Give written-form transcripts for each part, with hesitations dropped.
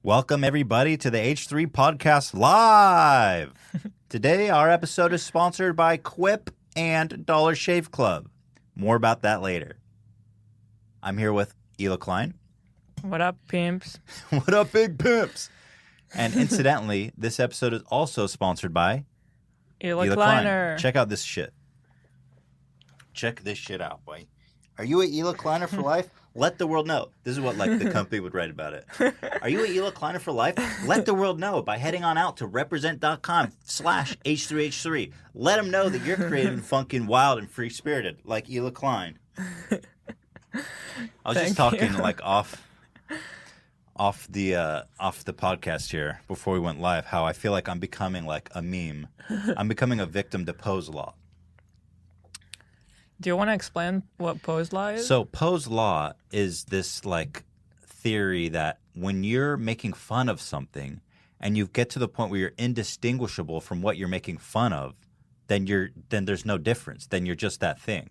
Welcome, everybody, to the H3 Podcast Live. Today, our episode is sponsored by Quip and Dollar Shave Club. More about that later. I'm here with Ela Klein. What up, pimps? What up, big pimps? And incidentally, this episode is also sponsored by Ela Kleiner. Check out this shit. Check this shit out, boy. Are you a Ela Kleiner for life? Let the world know. This is what the company would write about it. Are you a Ela Kleiner for life? Let the world know by heading on out to represent.com/H3H3. Let them know that you're creative and funky and wild and free-spirited like Ela Klein. I was just talking off the podcast here before we went live how I feel like I'm becoming like a meme. I'm becoming a victim to Poe's Law. Do you want to explain what Poe's Law is? So Poe's Law is this theory that when you're making fun of something and you get to the point where you're indistinguishable from what you're making fun of, then there's no difference. Then you're just that thing.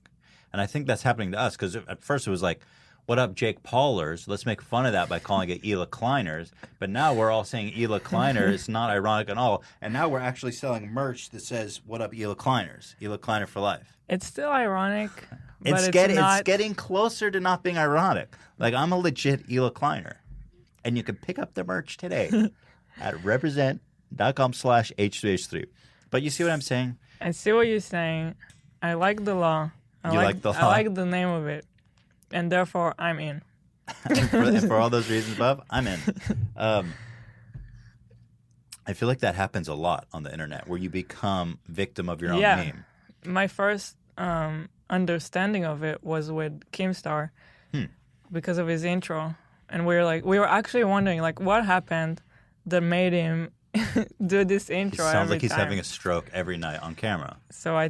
And I think that's happening to us because at first it was like, what up, Jake Paulers? Let's make fun of that by calling it Ela Kleiners. But now we're all saying Ela Kleiner. It's not ironic at all. And now we're actually selling merch that says, what up, Ela Kleiners? Ela Kleiner for life. It's still ironic, but It's getting closer to not being ironic. Like, I'm a legit Ela Kleiner. And you can pick up the merch today at represent.com/H3H3. But you see what I'm saying? I see what you're saying. I like the law. You like the law? I like the name of it. And therefore, I'm in. and for all those reasons above, I'm in. I feel like that happens a lot on the internet where you become victim of your own meme. My first understanding of it was with Keemstar because of his intro. And we were actually wondering, what happened that made him do this intro every time. Sounds like he's having a stroke every night on camera. So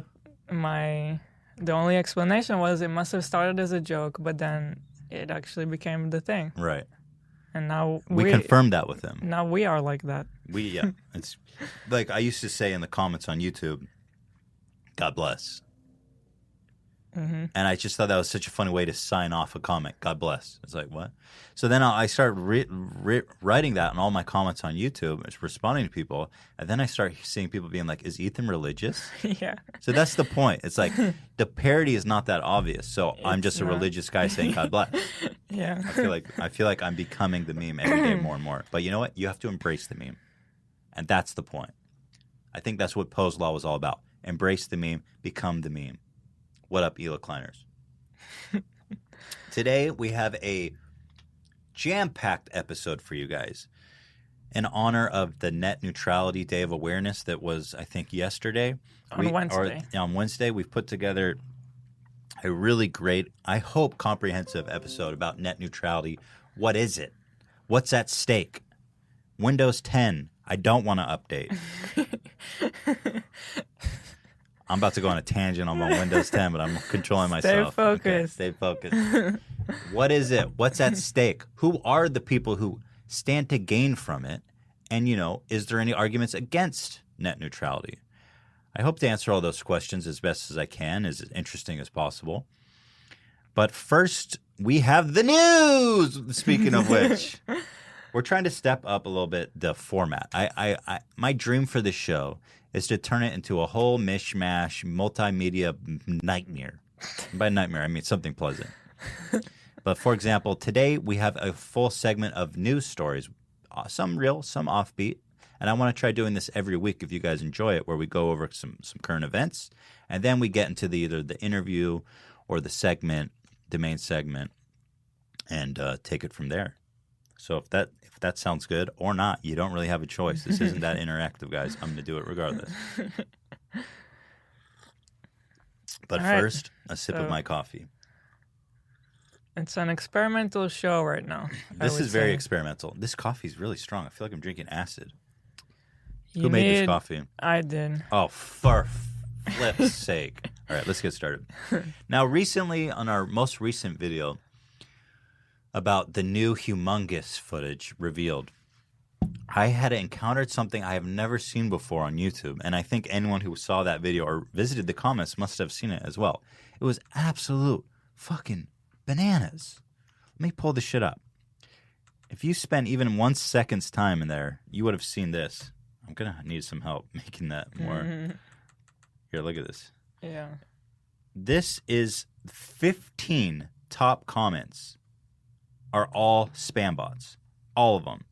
the only explanation was it must have started as a joke, but then it actually became the thing. Right. And now we confirmed that with him. Now we are like that. It's like I used to say in the comments on YouTube, God bless. Mm-hmm. And I just thought that was such a funny way to sign off a comment. God bless. It's like, what? So then I started writing that in all my comments on YouTube, responding to people. And then I start seeing people being like, is Ethan religious? Yeah. So that's the point. It's like the parody is not that obvious. So I'm just a religious guy saying God bless. Yeah. I feel like I'm becoming the meme every day more and more. But you know what? You have to embrace the meme. And that's the point. I think that's what Poe's Law was all about. Embrace the meme, become the meme. What up, Ela Kleiners? Today, we have a jam-packed episode for you guys in honor of the Net Neutrality Day of Awareness that was, I think, yesterday. On Wednesday, we've put together a really great, I hope, comprehensive episode about net neutrality. What is it? What's at stake? Windows 10. I don't want to update. I'm about to go on a tangent on my Windows 10, but I'm controlling myself. Stay focused. Okay, stay focused. What is it? What's at stake? Who are the people who stand to gain from it? And, is there any arguments against net neutrality? I hope to answer all those questions as best as I can, as interesting as possible. But first, we have the news, speaking of which. We're trying to step up a little bit the format. My dream for this show is to turn it into a whole mishmash, multimedia nightmare. And by nightmare, I mean something pleasant. But for example, today we have a full segment of news stories, some real, some offbeat. And I want to try doing this every week if you guys enjoy it, where we go over some current events. And then we get into either the interview or the segment, the main segment, and take it from there. So if that sounds good or not, you don't really have a choice. This isn't that interactive, guys. I'm going to do it regardless. But first, a sip of my coffee. It's an experimental show right now. This is very experimental. This coffee is really strong. I feel like I'm drinking acid. Who made this coffee? I did. Oh, for flip's sake. All right, let's get started. Now, recently, on our most recent video about the new humongous footage revealed, I had encountered something I have never seen before on YouTube, and I think anyone who saw that video or visited the comments must have seen it as well. It was absolute fucking bananas. Let me pull this shit up. If you spent even 1 second's time in there, you would have seen this. I'm going to need some help making that more. Here, look at this. Yeah. This is 15 top comments are all spam bots. All of them.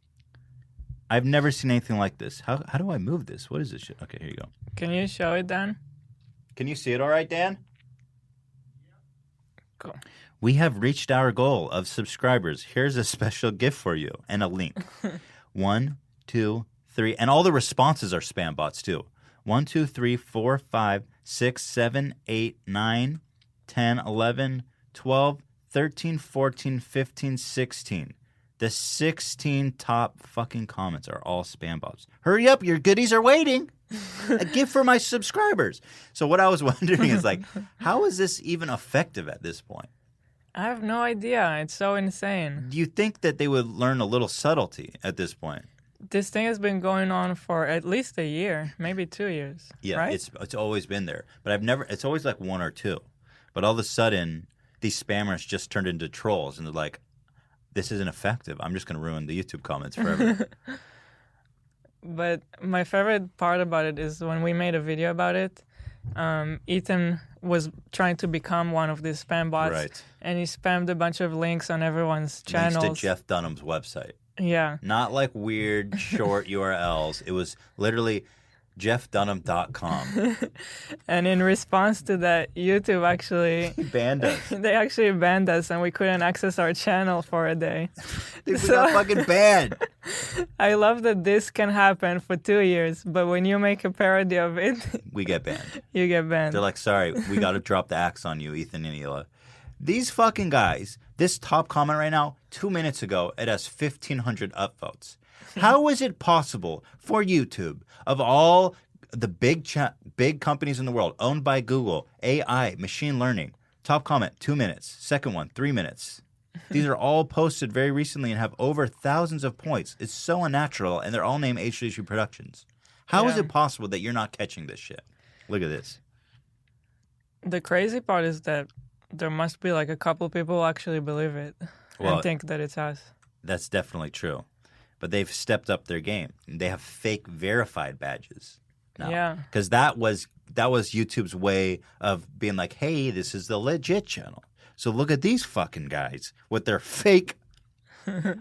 I've never seen anything like this. How do I move this? What is this shit? Okay, here you go. Can you show it, Dan? Can you see it all right, Dan? Cool. We have reached our goal of subscribers. Here's a special gift for you and a link. 1, 2, 3. And all the responses are spam bots, too. 1, 2, 3, 4, 5, 6, 7, 8, 9, 10, 11, 12, 13, 14, 15, 16. The 16 top fucking comments are all spam bots. Hurry up, your goodies are waiting. A gift for my subscribers. So what I was wondering is like, how is this even effective at this point? I have no idea. It's so insane. Do you think that they would learn a little subtlety at this point? This thing has been going on for at least a year, maybe 2 years. Yeah, right? it's always been there. But it's always like 1 or 2. But all of a sudden, these spammers just turned into trolls and they're like, this isn't effective. I'm just going to ruin the YouTube comments forever. But my favorite part about it is when we made a video about it, Ethan was trying to become one of these spam bots. Right. And he spammed a bunch of links on everyone's channels. Links to Jeff Dunham's website. Yeah. Not like weird short URLs. It was literally jeffdunham.com. And in response to that, YouTube actually banned us. They actually banned us, and we couldn't access our channel for a day. Dude, we got fucking banned. I love that this can happen for 2 years, but when you make a parody of it, we get banned. You get banned. They're like, sorry, we got to drop the axe on you, Ethan and Hila. These fucking guys, this top comment right now, 2 minutes ago, it has 1,500 upvotes. How is it possible for YouTube, of all the big companies in the world, owned by Google, AI, machine learning, top comment, 2 minutes, second one, 3 minutes. These are all posted very recently and have over thousands of points. It's so unnatural, and they're all named H3 Productions. How is it possible that you're not catching this shit? Look at this. The crazy part is that there must be like a couple people who actually believe it and think that it's us. That's definitely true. But they've stepped up their game. They have fake verified badges now. Yeah. Because that was YouTube's way of being like, hey, this is the legit channel. So look at these fucking guys with their fake.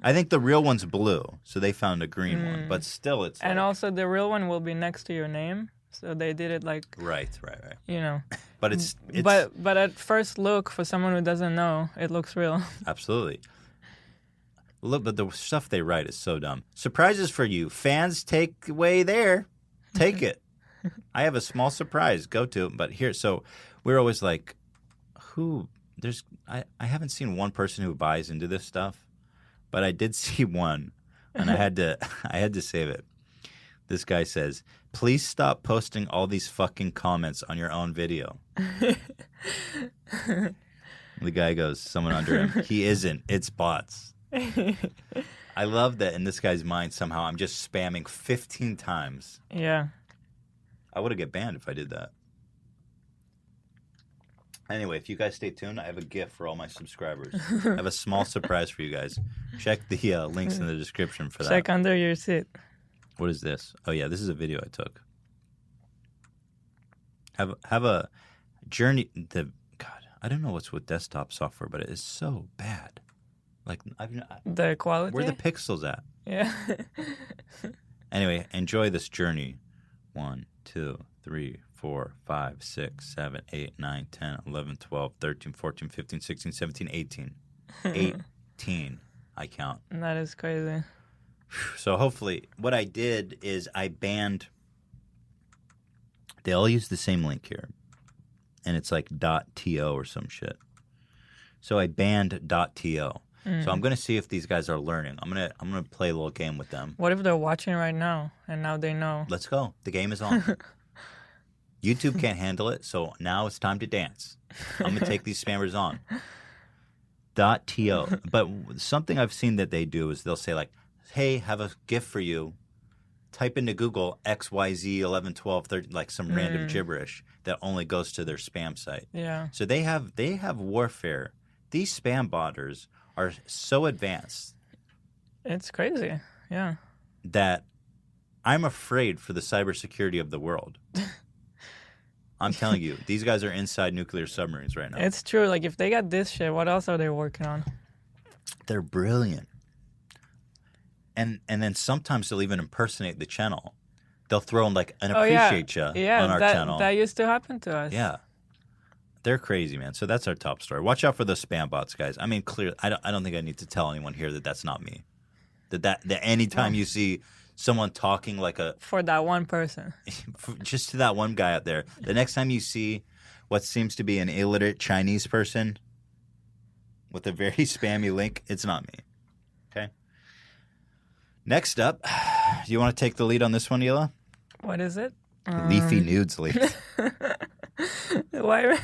I think the real one's blue, so they found a green one. But still, it's and also the real one will be next to your name. So they did it like right. You know. But it's but at first look, for someone who doesn't know, it looks real. Absolutely. Look, but the stuff they write is so dumb. Surprises for you. Fans take away there. Take it. I have a small surprise. Go to it. But here, so we're always like, I haven't seen one person who buys into this stuff, but I did see one, and I had to save it. This guy says, please stop posting all these fucking comments on your own video. The guy goes, someone under him, he isn't. It's bots. I love that in this guy's mind somehow I'm just spamming 15 times. Yeah. I would have get banned if I did that. Anyway, if you guys stay tuned, I have a gift for all my subscribers. I have a small surprise for you guys. Check the links in the description for that. Check under your seat. What is this? Oh, yeah, this is a video I took. Have a journey. God, I don't know what's with desktop software, but it is so bad. Like the quality? Where are the pixels at? Yeah. Anyway, enjoy this journey. 1, 2, 3, 4, 5, 6, 7, 8, 9, 10, 11, 12, 13, 14, 15, 16, 17, 18. 18, I count. That is crazy. So hopefully, what I did is I banned, they all use the same link here. And it's like .to or some shit. So I banned .to. So I'm going to see if these guys are learning. I'm going to play a little game with them. What if they're watching right now and now they know? Let's go. The game is on. YouTube can't handle it, so now it's time to dance. I'm going to take these spammers on. .to. But something I've seen that they do is they'll say like, hey, have a gift for you. Type into Google XYZ 11, 12, 13, like some random gibberish that only goes to their spam site. Yeah. So they have warfare. These spam botters are so advanced. It's crazy. Yeah. that I'm afraid for the cybersecurity of the world. I'm telling you, these guys are inside nuclear submarines right now. It's true. Like, if they got this shit, what else are they working on? They're brilliant. And then sometimes they'll even impersonate the channel. They'll throw in like an appreciate ya on our channel. That used to happen to us. Yeah. They're crazy, man. So that's our top story. Watch out for those spam bots, guys. I mean, clearly, I don't think I need to tell anyone here that that's not me. That anytime you see someone talking like for that one person, just to that one guy out there, the next time you see what seems to be an illiterate Chinese person with a very spammy link, it's not me. Okay. Next up, do you want to take the lead on this one, Hila? What is it? Leafy nudes leaks. Why?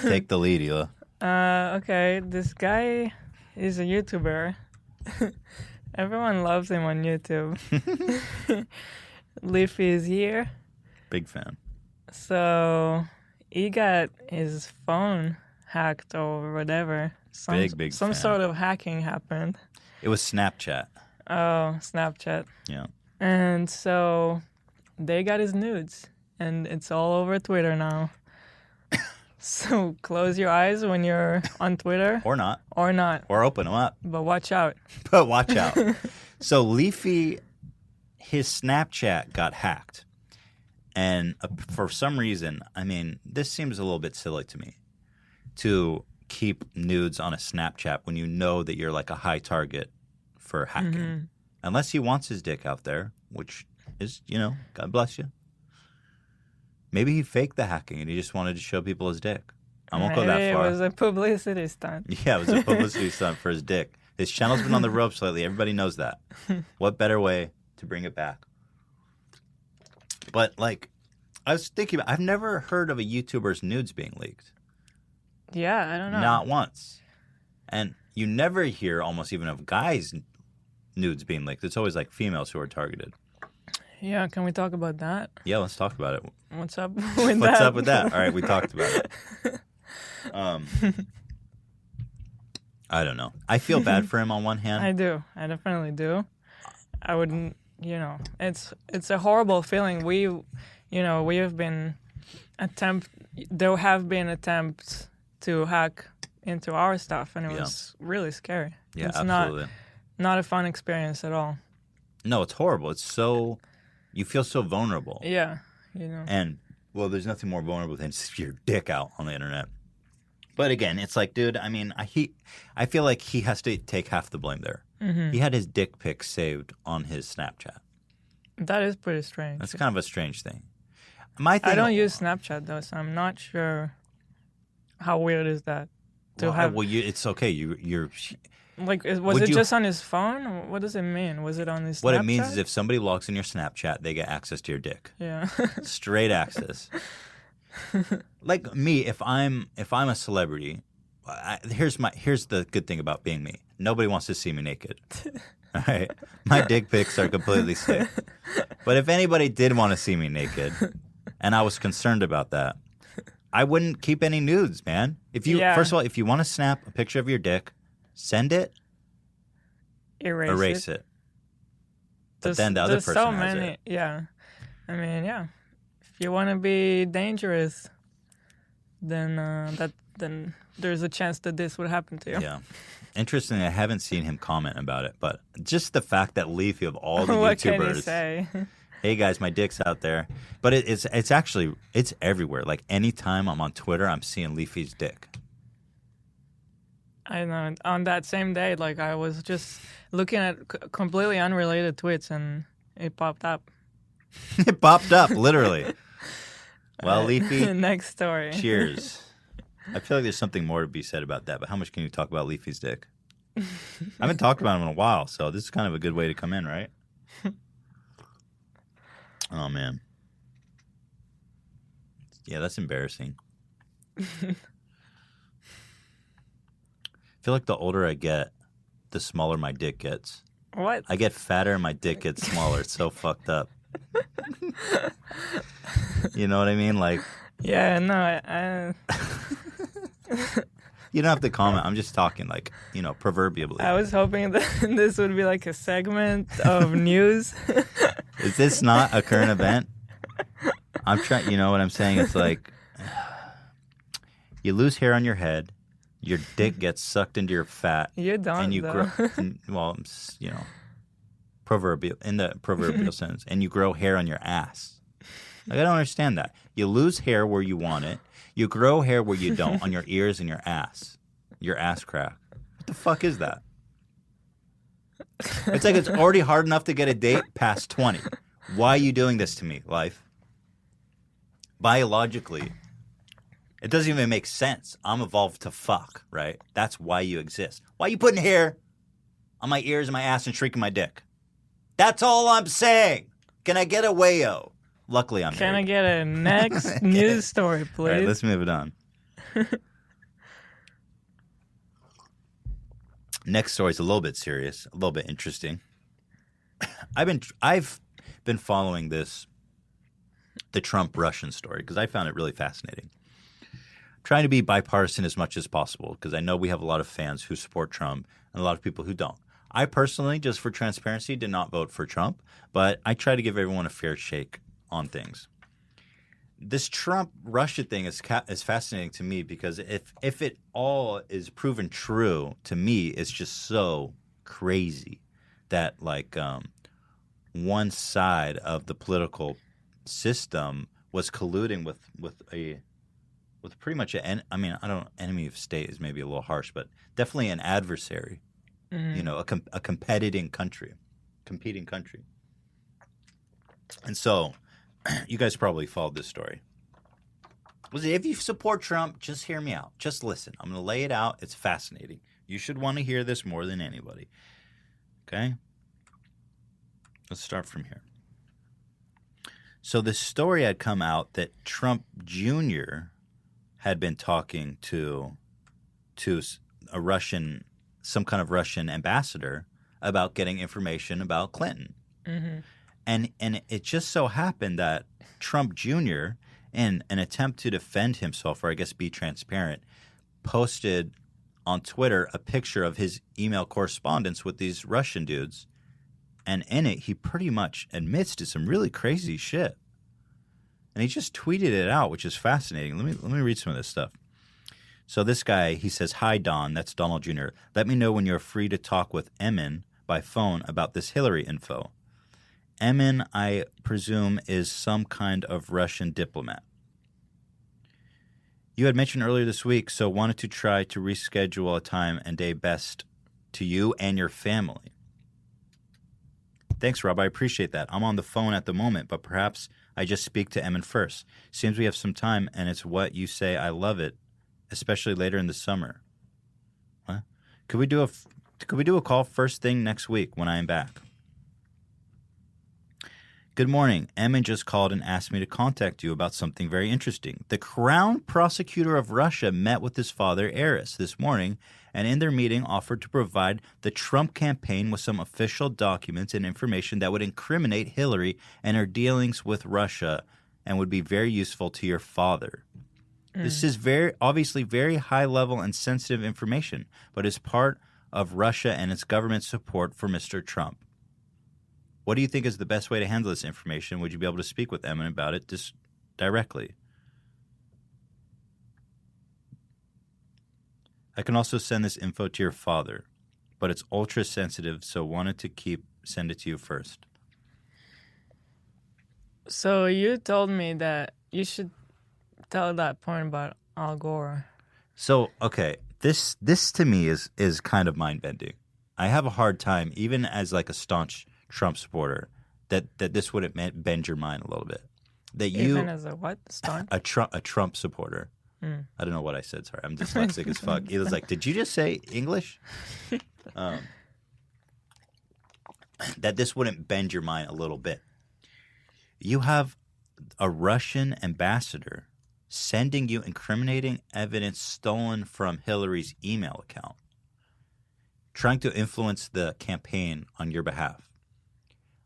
Take the lead, Hila. Okay, this guy is a YouTuber. Everyone loves him on YouTube. Leafy is here. Big fan. So he got his phone hacked or whatever. Some fan. sort of hacking happened. It was Snapchat. Oh, Snapchat. Yeah. And so they got his nudes, and it's all over Twitter now. So close your eyes when you're on Twitter. Or not. Or not. Or open them up. But watch out. But watch out. So Leafy, his Snapchat got hacked. And for some reason, I mean, this seems a little bit silly to me, to keep nudes on a Snapchat when you know that you're like a high target for hacking. Mm-hmm. Unless he wants his dick out there, which is, God bless you. Maybe he faked the hacking and he just wanted to show people his dick. I won't go that far. It was a publicity stunt. Yeah, it was a publicity stunt for his dick. His channel's been on the ropes lately. Everybody knows that. What better way to bring it back? But, like, I was thinking, I've never heard of a YouTuber's nudes being leaked. Yeah, I don't know. Not once. And you never hear almost even of guys' nudes being leaked. It's always, like, females who are targeted. Yeah, can we talk about that? Yeah, let's talk about it. What's up with that? What's up with that? All right, we talked about it. I don't know. I feel bad for him on one hand. I do. I definitely do. I wouldn't, it's a horrible feeling. We have been there have been attempts to hack into our stuff, and it was really scary. Yeah, it's absolutely. Not a fun experience at all. No, it's horrible. It's so, you feel so vulnerable. Yeah, And, well, there's nothing more vulnerable than your dick out on the internet. But again, it's like, dude, I mean, I feel like he has to take half the blame there. Mm-hmm. He had his dick pic saved on his Snapchat. That is pretty strange. That's kind of a strange thing. I don't use Snapchat, though, so I'm not sure how weird is that to have. Well, it's okay. You're like, was it just on his phone? What does it mean? Was it on his Snapchat? What it means is if somebody logs in your Snapchat, they get access to your dick. Yeah. Straight access. Like me, if I'm a celebrity, here's the good thing about being me. Nobody wants to see me naked. All right, my dick pics are completely safe. But if anybody did want to see me naked, and I was concerned about that, I wouldn't keep any nudes, man. First of all, if you want to snap a picture of your dick, send it, erase it. But then the other person so has many, it. Yeah, I mean, yeah. If you want to be dangerous, then then there's a chance that this would happen to you. Yeah. Interestingly, I haven't seen him comment about it, but just the fact that Leafy of all the what YouTubers, can he say? Hey guys, my dick's out there. But it's actually everywhere. Like anytime I'm on Twitter, I'm seeing Leafy's dick. I know. On that same day, like I was just looking at completely unrelated tweets, and it popped up. It popped up, literally. Well, Leafy. Next story. Cheers. I feel like there's something more to be said about that, but how much can you talk about Leafy's dick? I haven't talked about him in a while, so this is kind of a good way to come in, right? Oh, man. Yeah, that's embarrassing. I feel like the older I get, the smaller my dick gets. What? I get fatter and my dick gets smaller. It's so fucked up. You know what I mean? Like, yeah, no, You don't have to comment. I'm just talking like, proverbially. I was hoping that this would be like a segment of news. Is this not a current event? I'm trying, you know what I'm saying? It's like you lose hair on your head, your dick gets sucked into your fat. You don't, and you though. grow, proverbial in the proverbial sense, and you grow hair on your ass. Like, I don't understand that. You lose hair where you want it. You grow hair where you don't, on your ears and your ass crack. What the fuck is that? It's like it's already hard enough to get a date past 20. Why are you doing this to me, life? Biologically, it doesn't even make sense. I'm evolved to fuck, right? That's why you exist. Why are you putting hair on my ears and my ass and shrinking my dick? That's all I'm saying. Can I get a wayo? Luckily, I'm Can married. I get a next news story, please? All right, let's move it on. Next story is a little bit serious, a little bit interesting. I've been following the Trump-Russian story because I found it really fascinating. I'm trying to be bipartisan as much as possible because I know we have a lot of fans who support Trump and a lot of people who don't. I personally, just for transparency, did not vote for Trump, but I try to give everyone a fair shake on things. This Trump-Russia thing is fascinating to me because if it all is proven true, to me, it's just so crazy that one side of the political system was colluding with pretty much enemy of state is maybe a little harsh, but definitely an adversary. Mm-hmm. A competing country. And so, you guys probably followed this story. If you support Trump, just hear me out. Just listen. I'm going to lay it out. It's fascinating. You should want to hear this more than anybody. Okay? Let's start from here. So the story had come out that Trump Jr. had been talking to some kind of Russian ambassador about getting information about Clinton. Mm-hmm. And it just so happened that Trump Jr., in an attempt to defend himself, or I guess be transparent, posted on Twitter a picture of his email correspondence with these Russian dudes. And in it, he pretty much admits to some really crazy shit. And he just tweeted it out, which is fascinating. Let me read some of this stuff. So this guy, he says, "Hi, Don." That's Donald Jr. "Let me know when you're free to talk with Emin by phone about this Hillary info. Emin, I presume, is some kind of Russian diplomat. You had mentioned earlier this week, so wanted to try to reschedule a time and day best to you and your family. Thanks, Rob. I appreciate that. I'm on the phone at the moment, but perhaps I just speak to Emin first. Seems we have some time, and it's what you say. I love it, especially later in the summer. What? Could we do a call first thing next week when I am back? Good morning. Emin just called and asked me to contact you about something very interesting. The Crown Prosecutor of Russia met with his father, Aris, this morning, and in their meeting offered to provide the Trump campaign with some official documents and information that would incriminate Hillary and her dealings with Russia and would be very useful to your father. This is obviously very high level and sensitive information, but is part of Russia and its government support for Mr. Trump. What do you think is the best way to handle this information? Would you be able to speak with Emin about it just directly? I can also send this info to your father, but it's ultra sensitive, so wanted to send it to you first. So you told me that you should tell that point about Al Gore. So, okay, this to me is kind of mind-bending. I have a hard time, even as like a staunch Trump supporter, that this would bend your mind a little bit. That you, even as a what? Staunch? A Trump supporter. I don't know what I said. Sorry, I'm dyslexic as fuck. He was like, "Did you just say English?" That this wouldn't bend your mind a little bit. You have a Russian ambassador sending you incriminating evidence stolen from Hillary's email account, trying to influence the campaign on your behalf.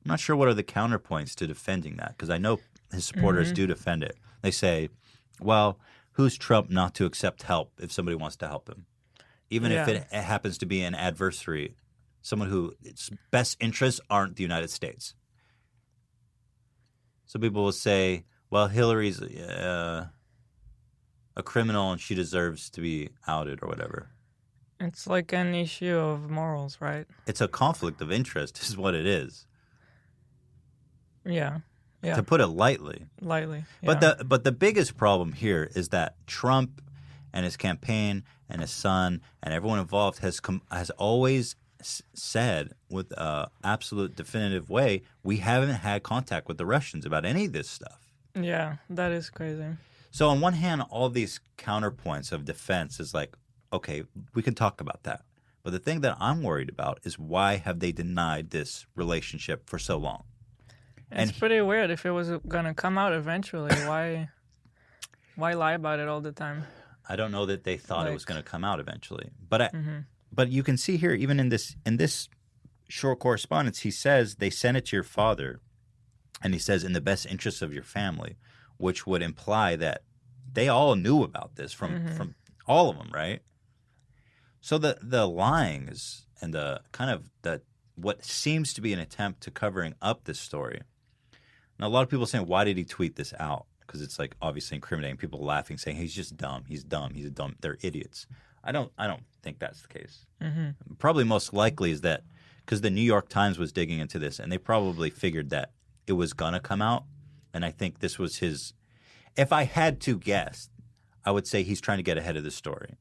I'm not sure what are the counterpoints to defending that, because I know his supporters do defend it. They say, well, who's Trump not to accept help if somebody wants to help him? even if it happens to be an adversary, someone who its best interests aren't the United States. So people will say, well, Hillary's a criminal and she deserves to be outed or whatever. It's like an issue of morals, right? It's a conflict of interest is what it is. Yeah. Yeah. To put it lightly. Lightly. Yeah. But the biggest problem here is that Trump and his campaign and his son and everyone involved has always said with an absolute definitive way, we haven't had contact with the Russians about any of this stuff. Yeah, that is crazy. So on one hand, all these counterpoints of defense is like, okay, we can talk about that. But the thing that I'm worried about is why have they denied this relationship for so long? It's pretty weird. If it was going to come out eventually, why lie about it all the time? I don't know that they thought it was going to come out eventually. But you can see here, even in this short correspondence, he says they sent it to your father, and he says in the best interests of your family, which would imply that they all knew about this from all of them, right? So the lying is, and the kind of what seems to be an attempt to covering up this story. Now, a lot of people are saying, why did he tweet this out? Because it's like obviously incriminating. People laughing, saying he's just dumb. He's dumb. He's a dumb. They're idiots. I don't think that's the case. Mm-hmm. Probably most likely is that because the New York Times was digging into this, and they probably figured that it was gonna come out. And I think this was his. If I had to guess, I would say he's trying to get ahead of the story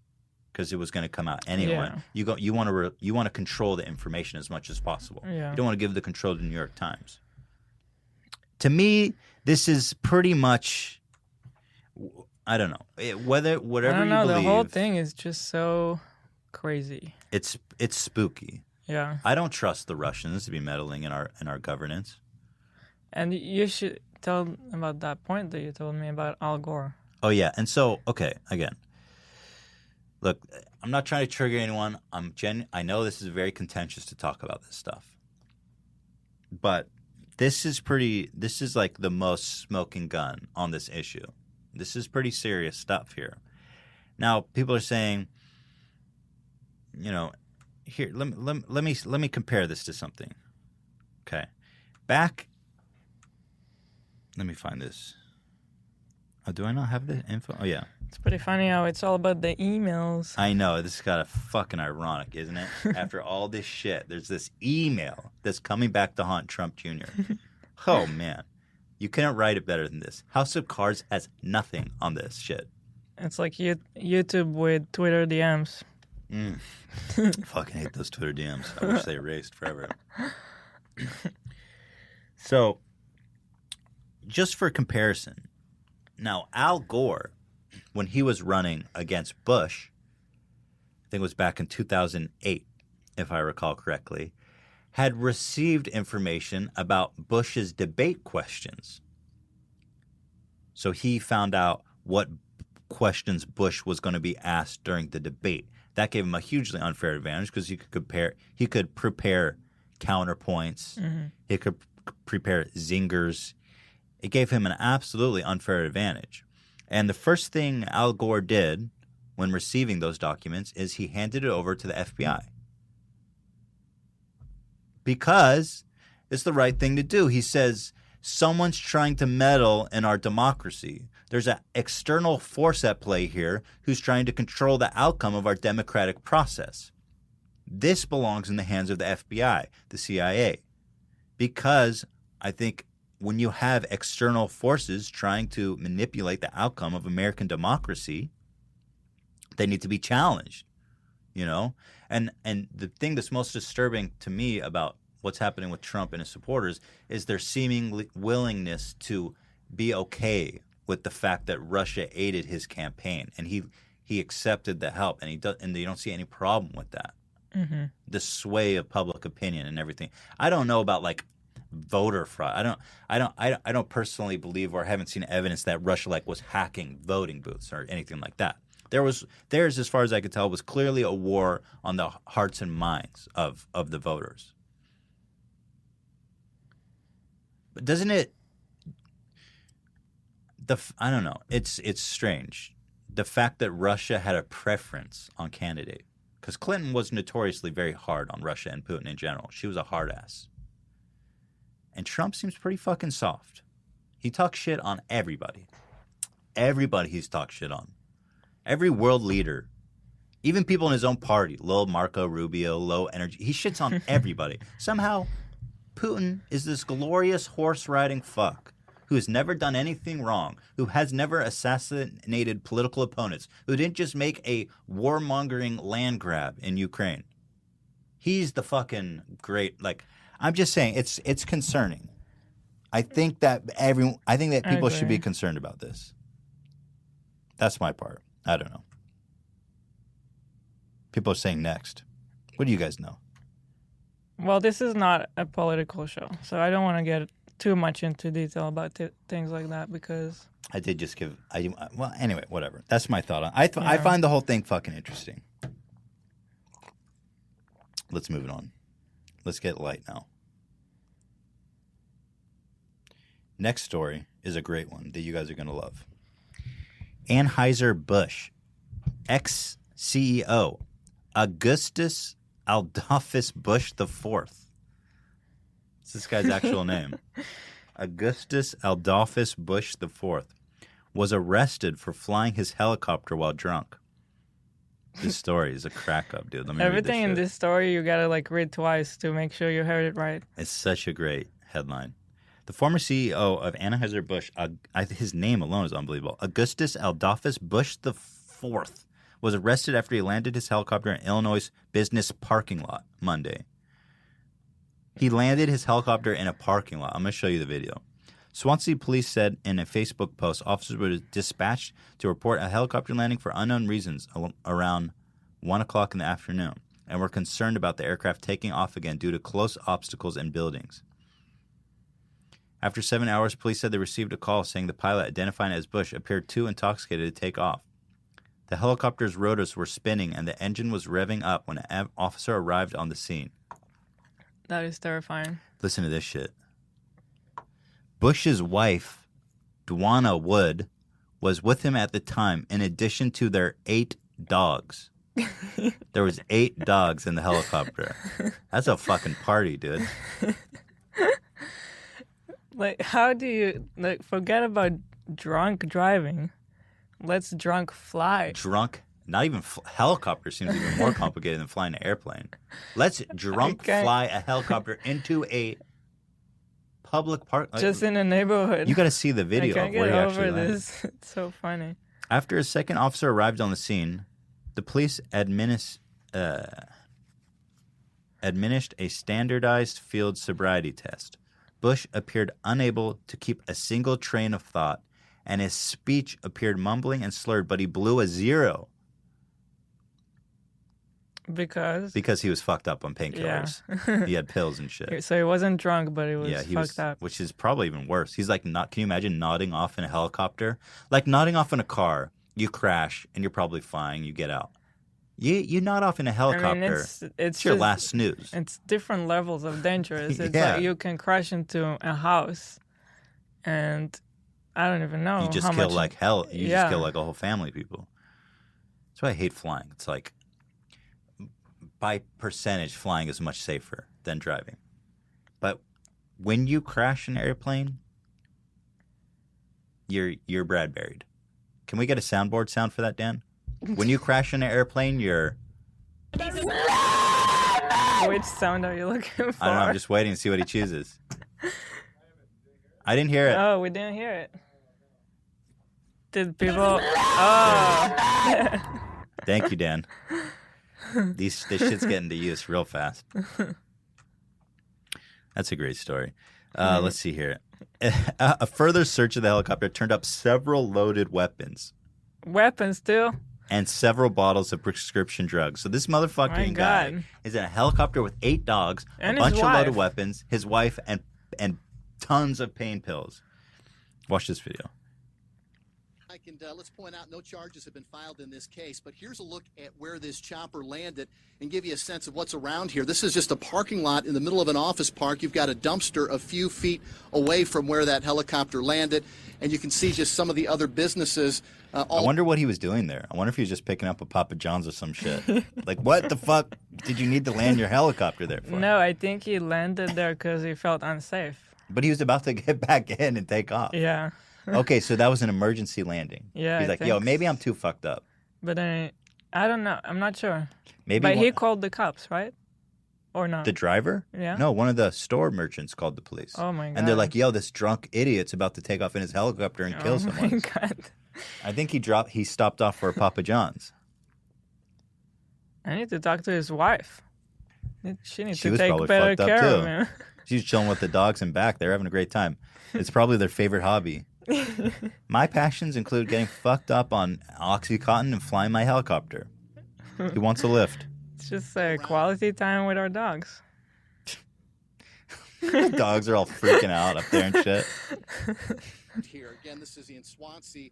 because it was going to come out anyway. Yeah. You want to control the information as much as possible. Yeah. You don't want to give the control to the New York Times. To me, this is pretty much, I don't know, whatever I don't know, you believe. The whole thing is just so crazy. It's spooky. Yeah. I don't trust the Russians to be meddling in our governance. And you should tell about that point that you told me about Al Gore. Oh yeah, and so okay, again. Look, I'm not trying to trigger anyone. I know this is very contentious to talk about this stuff. But this is like the most smoking gun on this issue. This is pretty serious stuff here. Now, people are saying, here, let me compare this to something. Okay. Let me find this. Oh, do I not have the info? Oh, yeah. It's pretty funny how it's all about the emails. I know. This is kind of fucking ironic, isn't it? After all this shit, there's this email that's coming back to haunt Trump Jr. Oh, man. You couldn't write it better than this. House of Cards has nothing on this shit. It's like YouTube with Twitter DMs. Fucking hate those Twitter DMs. I wish they erased forever. So, just for comparison, now Al Gore, when he was running against Bush, I think it was back in 2008, if I recall correctly, had received information about Bush's debate questions. So he found out what questions Bush was going to be asked during the debate. That gave him a hugely unfair advantage because he could prepare counterpoints. Mm-hmm. He could prepare zingers. It gave him an absolutely unfair advantage. And the first thing Al Gore did when receiving those documents is he handed it over to the FBI. Because it's the right thing to do. He says, someone's trying to meddle in our democracy. There's an external force at play here who's trying to control the outcome of our democratic process. This belongs in the hands of the FBI, the CIA. Because I think when you have external forces trying to manipulate the outcome of American democracy, they need to be challenged, And the thing that's most disturbing to me about what's happening with Trump and his supporters is their seeming willingness to be okay with the fact that Russia aided his campaign, and he accepted the help, and they don't see any problem with that. Mm-hmm. The sway of public opinion and everything. I don't know about like voter fraud. I don't personally believe or haven't seen evidence that Russia was hacking voting booths or anything like that. There's, as far as I could tell, was clearly a war on the hearts and minds of the voters. But doesn't it? I don't know. It's strange. The fact that Russia had a preference on candidate. Because Clinton was notoriously very hard on Russia and Putin in general. She was a hard ass. And Trump seems pretty fucking soft. He talks shit on everybody. Everybody he's talked shit on. Every world leader. Even people in his own party. Lil Marco Rubio, low energy. He shits on everybody. Somehow, Putin is this glorious horse-riding fuck who has never done anything wrong, who has never assassinated political opponents, who didn't just make a warmongering land grab in Ukraine. He's the fucking great, like, I'm just saying, it's concerning. I think that people should be concerned about this. That's my part. I don't know. People are saying next. What do you guys know? Well, this is not a political show, so I don't want to get too much into detail about things like that because I did just give. Well, anyway, whatever. That's my thought on. I find the whole thing fucking interesting. Let's move it on. Let's get light now. Next story is a great one that you guys are going to love. Anheuser-Busch, ex-CEO, Augustus Adolphus Busch IV. It's this guy's actual name. Augustus Adolphus Busch IV was arrested for flying his helicopter while drunk. This story is a crack up, dude. Let me Everything in this story you gotta like read twice to make sure you heard it right. It's such a great headline. The former CEO of Anheuser-Busch, his name alone is unbelievable. Augustus Adolphus Busch IV was arrested after he landed his helicopter in Illinois' business parking lot Monday. He landed his helicopter in a parking lot. I'm going to show you the video. Swansea police said in a Facebook post, officers were dispatched to report a helicopter landing for unknown reasons around 1 o'clock in the afternoon and were concerned about the aircraft taking off again due to close obstacles and buildings. After 7 hours, police said they received a call saying the pilot, identified as Bush, appeared too intoxicated to take off. The helicopter's rotors were spinning and the engine was revving up when an officer arrived on the scene. That is terrifying. Listen to this shit. Bush's wife, Dwana Wood, was with him at the time in addition to their 8 dogs. There was 8 dogs in the helicopter. That's a fucking party, dude. Like, how do you forget about drunk driving? Let's drunk fly. Drunk? Not even helicopter seems even more complicated than flying an airplane. Let's drunk fly a helicopter into a public park. Just in a neighborhood. You got to see the video of where he actually landed. This. It's so funny. After a second officer arrived on the scene, the police administered a standardized field sobriety test. Bush appeared unable to keep a single train of thought, and his speech appeared mumbling and slurred, but he blew a 0. Because he was fucked up on painkillers. Yeah. He had pills and shit. So he wasn't drunk, but he was fucked up. Which is probably even worse. He's like, can you imagine nodding off in a helicopter? Like nodding off in a car, you crash, and you're probably fine, you get out. You nod off in a helicopter, it's your last snooze. It's different levels of dangerous. It's like you can crash into a house, and I don't even know. You just kill like hell. You just kill like a whole family of people. That's why I hate flying. It's like, by percentage, flying is much safer than driving. But when you crash an airplane, you're Bradburied. Can we get a soundboard sound for that, Dan? When you crash in an airplane, you're... Which sound are you looking for? I don't know. I'm just waiting to see what he chooses. I didn't hear it. Oh, we didn't hear it. Did people... Oh. Thank you, Dan. This shit's getting to use real fast. That's a great story. Let's see here. A further search of the helicopter turned up several loaded weapons. Weapons, too? And several bottles of prescription drugs. So this motherfucking guy is in a helicopter with 8 dogs, and a bunch of loaded weapons, his wife, and tons of pain pills. Watch this video. Let's point out no charges have been filed in this case, but here's a look at where this chopper landed and give you a sense of what's around here. This is just a parking lot in the middle of an office park. You've got a dumpster a few feet away from where that helicopter landed, and you can see just some of the other businesses. I wonder what he was doing there. I wonder if he was just picking up a Papa John's or some shit. Like, what the fuck did you need to land your helicopter there for? No, I think he landed there because he felt unsafe. But he was about to get back in and take off. Yeah. Okay, so that was an emergency landing. Yeah, He's like, yo, maybe I'm too fucked up. But then, I don't know. I'm not sure. Maybe. But he called the cops, right? Or not? The driver? Yeah. No, one of the store merchants called the police. Oh, my God. And they're like, yo, this drunk idiot's about to take off in his helicopter and kill someone. Oh, my God. I think he stopped off for a Papa John's. I need to talk to his wife. She needs to was take probably better fucked up, care of too. him. She's chilling with the dogs and back. They're having a great time. It's probably their favorite hobby. My passions include getting fucked up on Oxycontin and flying my helicopter. He wants a lift. It's just quality time with our dogs. The dogs are all freaking out up there and shit. Here again, this is in Swansea,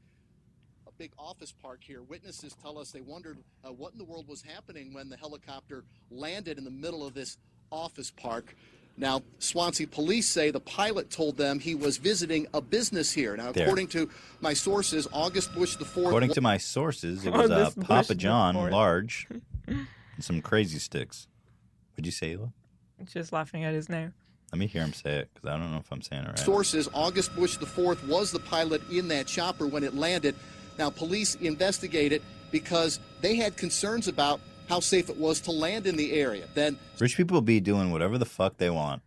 a big office park here. Witnesses tell us they wondered what in the world was happening when the helicopter landed in the middle of this office park. Now, Swansea police say the pilot told them he was visiting a business here. Now, according to my sources, August Bush IV... According to my sources, it was a Papa John, large, and some crazy sticks. What'd you say, Ela? Just laughing at his name. Let me hear him say it, because I don't know if I'm saying it right. Sources, August Bush IV was the pilot in that chopper when it landed. Now, police investigated because they had concerns about how safe it was to land in the area. Then rich people will be doing whatever the fuck they want.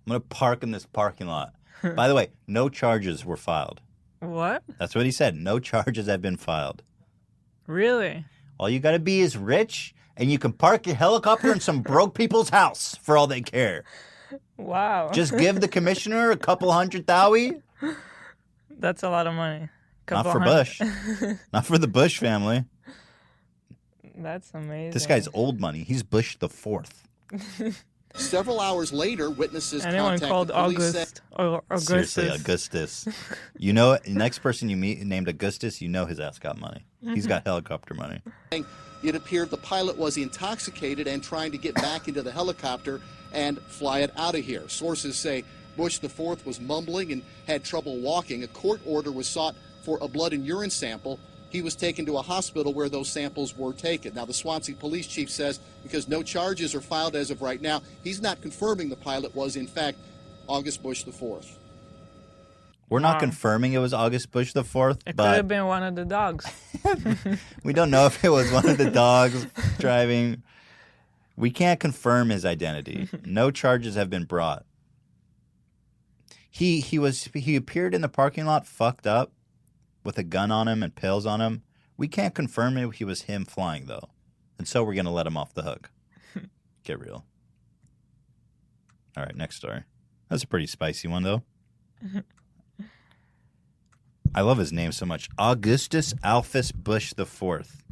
I'm going to park in this parking lot. By the way, no charges were filed. What? That's what he said. No charges have been filed. Really? All you got to be is rich, and you can park your helicopter in some broke people's house for all they care. Wow. Just give the commissioner a couple $100 thousand. That's a lot of money. Not for Bush. Not for the Bush family. That's amazing. This guy's old money. He's Bush the Fourth. several hours later, witnesses Anyone contacted called police August or Augustus? Seriously, Augustus. You know, the next person you meet named Augustus, you know his ass got money. He's got helicopter money. It appeared the pilot was intoxicated and trying to get back into the helicopter and fly it out of here. Sources say Bush IV was mumbling and had trouble walking. A court order was sought for a blood and urine sample. He was taken to a hospital where those samples were taken. Now, the Swansea police chief says because no charges are filed as of right now, he's not confirming the pilot was, in fact, August Bush IV. We're not confirming it was August Bush the Fourth, It could but have been one of the dogs. we don't know if it was one of the dogs driving. We can't confirm his identity. No charges have been brought. He appeared in the parking lot fucked up with a gun on him and pills on him. We can't confirm if he was him flying, though. And so we're going to let him off the hook. Get real. All right, next story. That's a pretty spicy one, though. I love his name so much. Augustus Alphus Bush IV.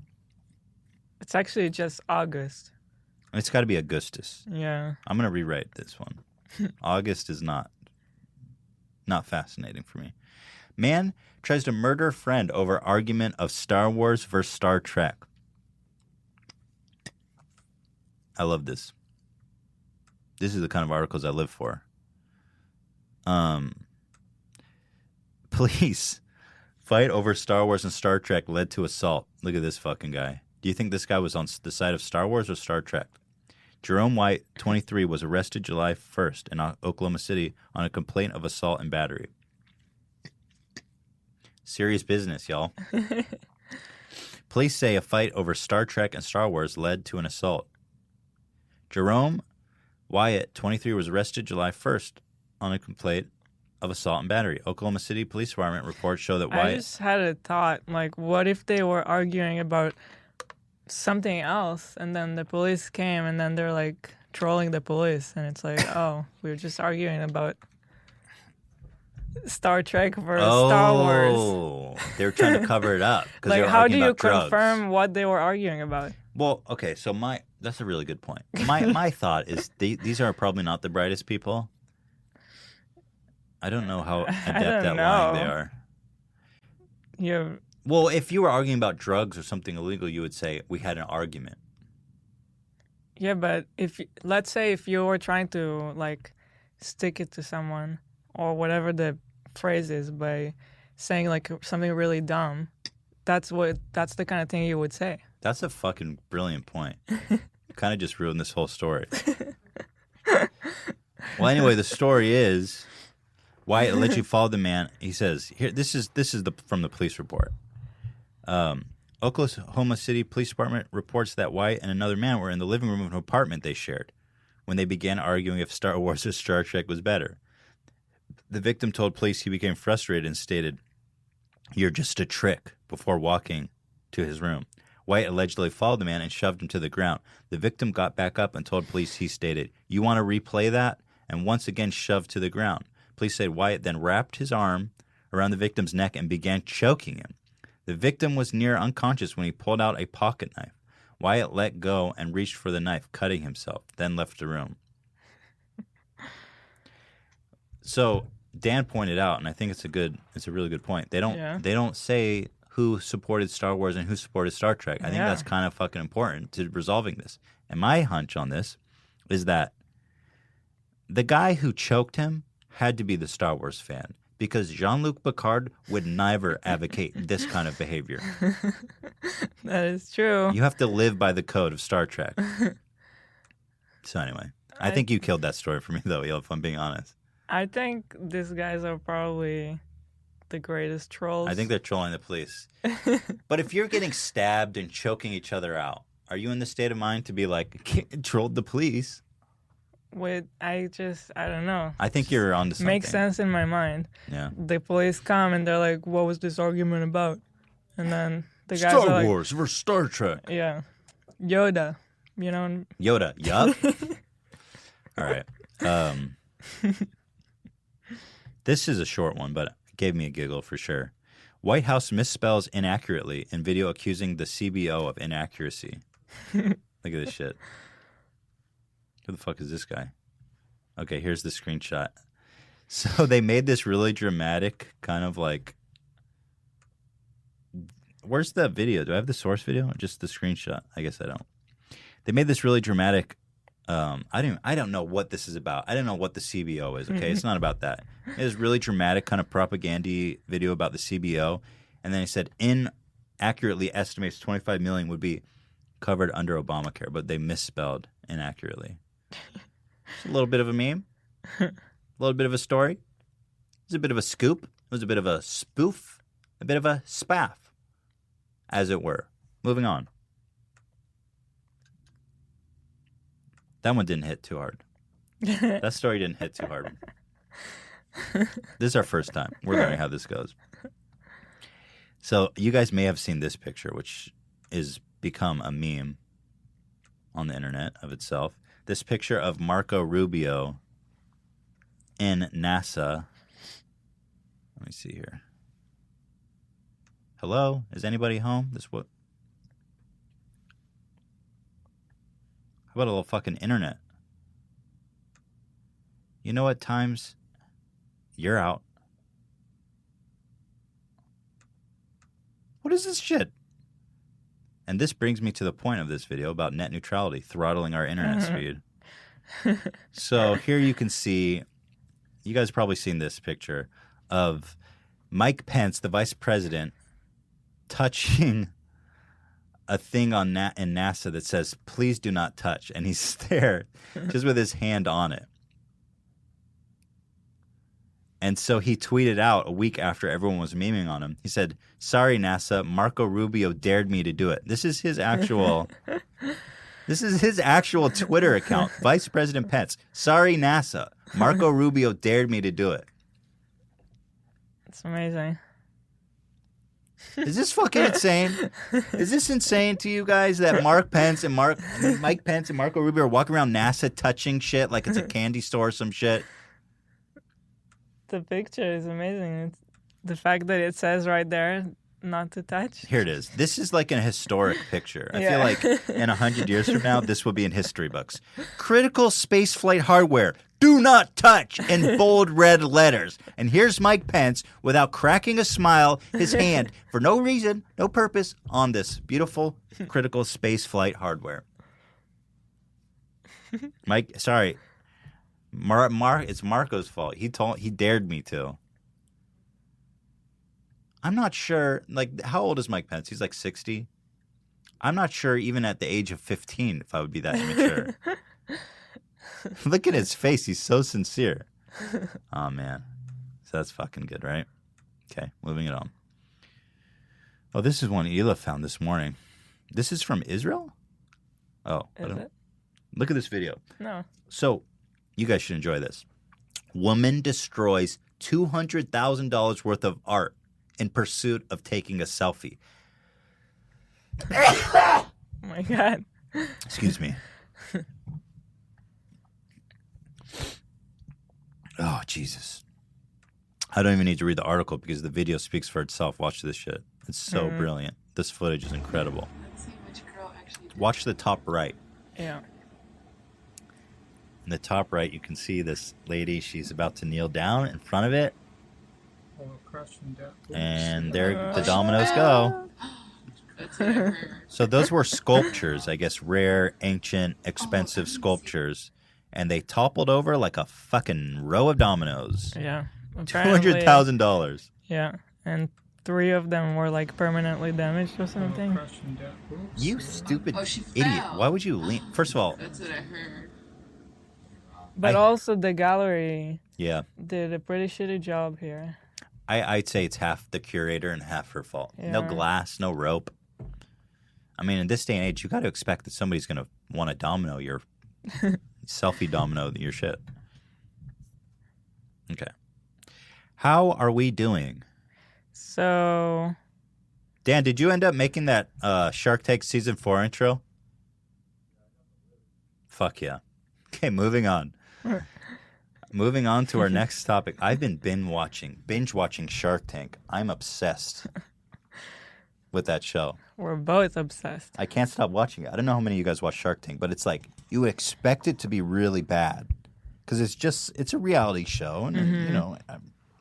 It's actually just August. It's got to be Augustus. Yeah. I'm going to rewrite this one. August is not fascinating for me. Man tries to murder friend over argument of Star Wars versus Star Trek. I love this. This is the kind of articles I live for. Police fight over Star Wars and Star Trek led to assault. Look at this fucking guy. Do you think this guy was on the side of Star Wars or Star Trek? Jerome White, 23, was arrested July 1st in Oklahoma City on a complaint of assault and battery. Serious business, y'all. Police say a fight over Star Trek and Star Wars led to an assault. Jerome Wyatt, 23, was arrested July 1st on a complaint of assault and battery. Oklahoma City Police Department reports show that Wyatt... I just had a thought, like, what if they were arguing about something else, and then the police came, and then they're, like, trolling the police, and it's like, oh, we were just arguing about Star Trek versus Star Wars. Oh, they were trying to cover it up. Like, how do you confirm what they were arguing about? Well, okay, so that's a really good point. My thought is these are probably not the brightest people. I don't know how adept at lying they are. you. Well, if you were arguing about drugs or something illegal, you would say we had an argument. Yeah, but let's say if you were trying to like stick it to someone or whatever the phrase is by saying like something really dumb, that's the kind of thing you would say. That's a fucking brilliant point. You kind of just ruined this whole story. Well, anyway, the story is Wyatt allegedly followed the man. He says here. This is from the police report. Oklahoma City Police Department reports that Wyatt and another man were in the living room of an apartment they shared when they began arguing if Star Wars or Star Trek was better. The victim told police he became frustrated and stated, "You're just a trick," before walking to his room. Wyatt allegedly followed the man and shoved him to the ground. The victim got back up and told police he stated, "You want to replay that?" and once again shoved to the ground. Police said Wyatt then wrapped his arm around the victim's neck and began choking him. The victim was near unconscious when he pulled out a pocket knife. Wyatt let go and reached for the knife, cutting himself, then left the room. So Dan pointed out, and I think it's a really good point. They don't say who supported Star Wars and who supported Star Trek. I think that's kind of fucking important to resolving this. And my hunch on this is that the guy who choked him had to be the Star Wars fan, because Jean-Luc Picard would never advocate this kind of behavior. That is true. You have to live by the code of Star Trek. So anyway, I think you killed that story for me, though, if I'm being honest. I think these guys are probably the greatest trolls. I think they're trolling the police. But if you're getting stabbed and choking each other out, are you in the state of mind to be like, trolled the police? I don't know. I think you're onto something. Makes sense in my mind. Yeah. The police come and they're like, "What was this argument about?" And then the guys Star are like, Wars versus Star Trek. Yeah. Yoda. You know? Yoda. Yup. All right. This is a short one, but it gave me a giggle for sure. White House misspells inaccurately in video accusing the CBO of inaccuracy. Look at this shit. Who the fuck is this guy? Okay, here's the screenshot. So they made this really dramatic kind of like... Where's the video? Do I have the source video or just the screenshot? I guess I don't. They made this really dramatic... I don't know what this is about. I don't know what the CBO is, okay? It's not about that. It was really dramatic kind of propaganda video about the CBO. And then he said, inaccurately estimates 25 million would be covered under Obamacare, but they misspelled inaccurately. It's a little bit of a meme. A little bit of a story. It was a bit of a scoop. It was a bit of a spoof. A bit of a spaff, as it were. Moving on. That one didn't hit too hard. That story didn't hit too hard. This is our first time. We're learning how this goes. So you guys may have seen this picture, which is become a meme on the internet of itself. This picture of Marco Rubio in NASA. Let me see here. Hello? Is anybody home? How about a little fucking internet? You know what times you're out? What is this shit? And this brings me to the point of this video about net neutrality, throttling our internet speed. So here you can see, you guys have probably seen this picture of Mike Pence, the vice president, touching a thing in NASA that says, "Please do not touch." And he's there just with his hand on it. And so he tweeted out a week after everyone was memeing on him. He said, "Sorry, NASA, Marco Rubio dared me to do it." This is his actual Twitter account. Vice President Pence. "Sorry, NASA, Marco Rubio dared me to do it." It's amazing. Is this fucking insane? Is this insane to you guys that Mike Pence and Marco Rubio are walking around NASA touching shit like it's a candy store or some shit? The picture is amazing. It's the fact that it says right there, not to touch. Here it is. This is like a historic picture. I Yeah. feel like in 100 years from now, this will be in history books. Critical spaceflight hardware. Do not touch in bold red letters. And here's Mike Pence, without cracking a smile, his hand, for no reason, no purpose, on this beautiful critical spaceflight hardware. Mike, sorry. It's Marco's fault. He dared me to. I'm not sure, like, how old is Mike Pence? He's like 60. I'm not sure even at the age of 15 if I would be that immature. Look at his face. He's so sincere. Oh, man. So that's fucking good, right? Okay, moving it on. Oh, this is one Hila found this morning. This is from Israel? Oh. Is it? Look at this video. No. So, you guys should enjoy this. Woman destroys $200,000 worth of art in pursuit of taking a selfie. Oh my God. Excuse me. Oh, Jesus. I don't even need to read the article because the video speaks for itself. Watch this shit. It's so brilliant. This footage is incredible. Watch the top right. Yeah. In the top right, you can see this lady. She's about to kneel down in front of it. And there the dominoes go. So those were sculptures, I guess, rare, ancient, expensive sculptures. And they toppled over like a fucking row of dominoes. Yeah. $200,000. Yeah. And 3 of them were like permanently damaged or something. You stupid idiot. Why would you lean? First of all, That's what I heard. But also the gallery yeah, did a pretty shitty job here. I'd say it's half the curator and half her fault. No Yeah. glass, no rope. I mean, in this day and age, you got to expect that somebody's going to want to domino your selfie domino your shit. Okay. How are we doing? So, Dan, did you end up making that Shark Tank Season 4 intro? Fuck yeah. Okay, moving on. Moving on to our next topic. I've been binge watching Shark Tank. I'm obsessed with that show. we're both obsessed. I can't stop watching it. I don't know how many of you guys watch Shark Tank, but it's like you expect it to be really bad because it's a reality show, and you know,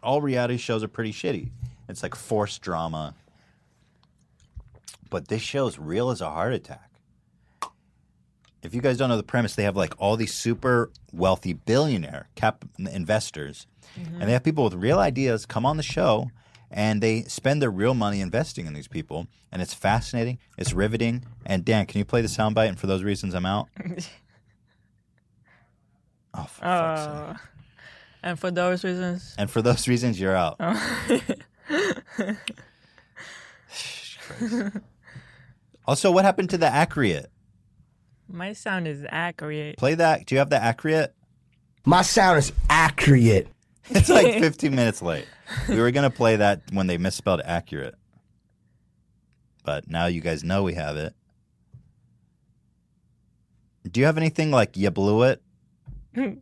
all reality shows are pretty shitty. It's like forced drama, but this show's real as a heart attack. If you guys don't know the premise, they have like all these super wealthy billionaire investors, and they have people with real ideas come on the show, and they spend their real money investing in these people, and it's fascinating, it's riveting. And Dan, can you play the soundbite? And for those reasons, I'm out. Oh, for fuck's sake. And for those reasons. And for those reasons, you're out. Oh. Also, what happened to the accurate? My sound is accurate. Play that. Do you have the accurate? My sound is accurate. It's like 15 minutes late. We were going to play that when they misspelled accurate. But now you guys know we have it. Do you have anything like you blew it? Can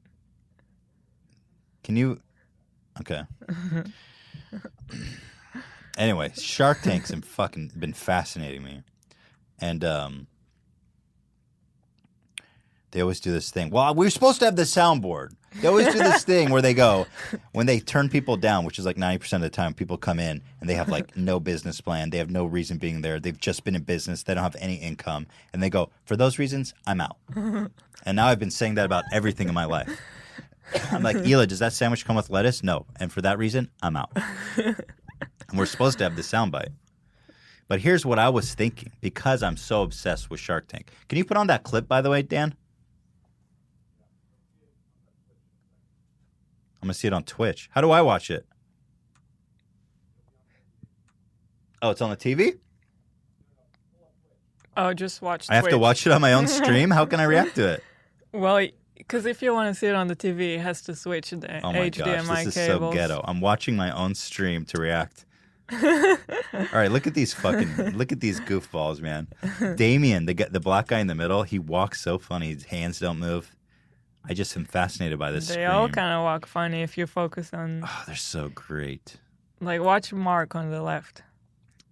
you? Okay. Anyway, Shark Tank's been fascinating me. And they always do this thing. Well, we were supposed to have the soundboard. They always do this thing where they go, when they turn people down, which is like 90% of the time, people come in and they have like no business plan. They have no reason being there. They've just been in business. They don't have any income. And they go, for those reasons, I'm out. And now I've been saying that about everything in my life. I'm like, Hila, does that sandwich come with lettuce? No. And for that reason, I'm out. And we're supposed to have the soundbite. But here's what I was thinking, because I'm so obsessed with Shark Tank. Can you put on that clip, by the way, Dan? I'm going to see it on Twitch. How do I watch it? Oh, it's on the TV? Oh, just watch I have to Twitch. watch it on my own stream? How can I react to it? Well, because if you want to see it on the TV, it has to switch the Oh my HDMI gosh, this is cables. so ghetto. I'm watching my own stream to react. All right, look at these goofballs, man. Damien, the black guy in the middle, he walks so funny. His hands don't move. I just am fascinated by this They scream. all kind of walk funny if you focus on, Oh, they're so great. like, watch Mark on the left.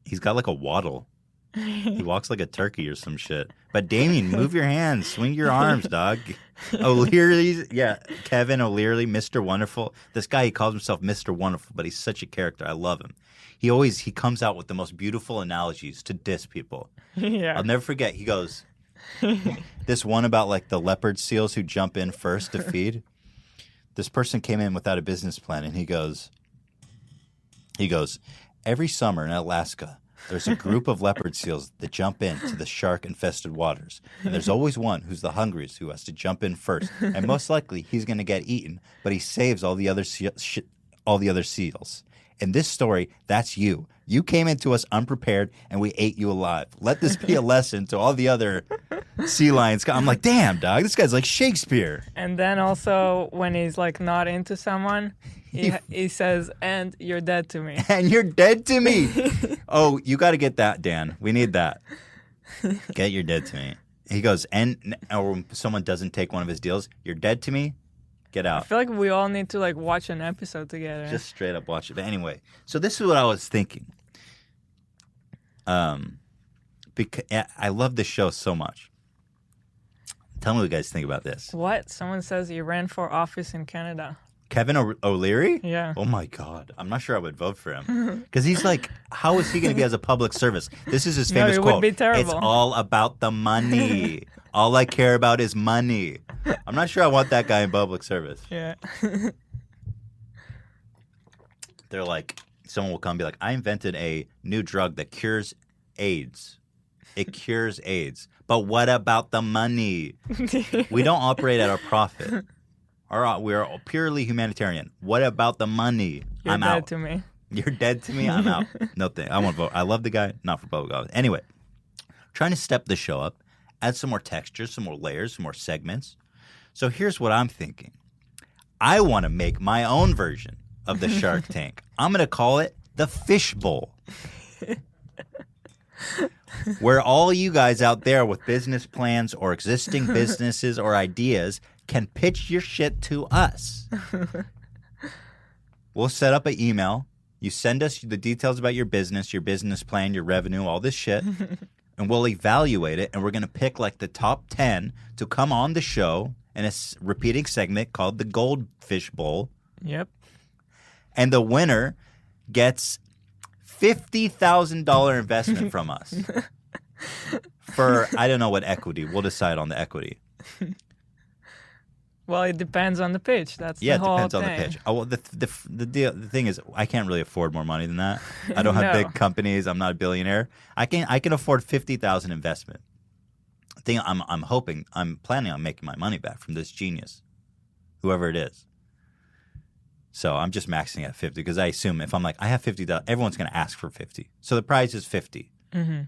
He's got like a waddle. He walks like a turkey or some shit. But Damien, move your hands, swing your arms, dog. O'Leary's, Kevin O'Leary, Mr. Wonderful. This guy, he calls himself Mr. Wonderful, but he's such a character. I love him. He comes out with the most beautiful analogies to diss people. Yeah. I'll never forget. He goes, this one about like the leopard seals who jump in first to feed. This person came in without a business plan, and he goes, every summer in Alaska, there's a group of leopard seals that jump into the shark-infested waters. And there's always one who's the hungriest who has to jump in first. And most likely, he's going to get eaten, but he saves all the other seals. In this story, that's you. You came into us unprepared, and we ate you alive. Let this be a lesson to all the other sea lions. I'm like, damn, dog, this guy's like Shakespeare. And then also, when he's like not into someone, he says, and you're dead to me. And you're dead to me. Oh, you got to get that, Dan. We need that. Get you're dead to me. He goes, or when someone doesn't take one of his deals, you're dead to me. Get out. I feel like we all need to like watch an episode together. Just straight up watch it. But anyway, so this is what I was thinking. Because I love this show so much. Tell me what you guys think about this. What? Someone says he ran for office in Canada. Kevin O'Leary? Yeah. Oh my God. I'm not sure I would vote for him. Because he's like, how is he going to be as a public service? This is his famous it quote. would be terrible. It's all about the money. All I care about is money. I'm not sure I want that guy in public service. Yeah. They're like, someone will come and be like, I invented a new drug that cures AIDS. It cures AIDS. But what about the money? We don't operate at our profit. We are purely humanitarian. What about the money? You're I'm dead out. to me. You're dead to me. I'm out. No thing. I won't vote. I love the guy. Not for public office. Anyway, trying to step the show up, add some more texture, some more layers, some more segments. So here's what I'm thinking. I want to make my own version of the Shark Tank. I'm going to call it the Fish Bowl. Where all you guys out there with business plans or existing businesses or ideas can pitch your shit to us. We'll set up an email. You send us the details about your business plan, your revenue, all this shit, and we'll evaluate it, and we're going to pick like the top 10 to come on the show in a repeating segment called the Goldfish Bowl. Yep. And the winner gets $50,000 investment from us for, I don't know what equity. We'll decide on the equity. Well, it depends on the pitch. That's Yeah, the it whole depends thing. on the pitch. Oh, well, the thing is, I can't really afford more money than that. I don't have No. big companies. I'm not a billionaire. I can afford $50,000 investment. The thing I'm planning on making my money back from this genius, whoever it is. So I'm just maxing at 50 because I assume if I'm like I have $50, everyone's going to ask for 50. So the prize is 50. Mm-hmm.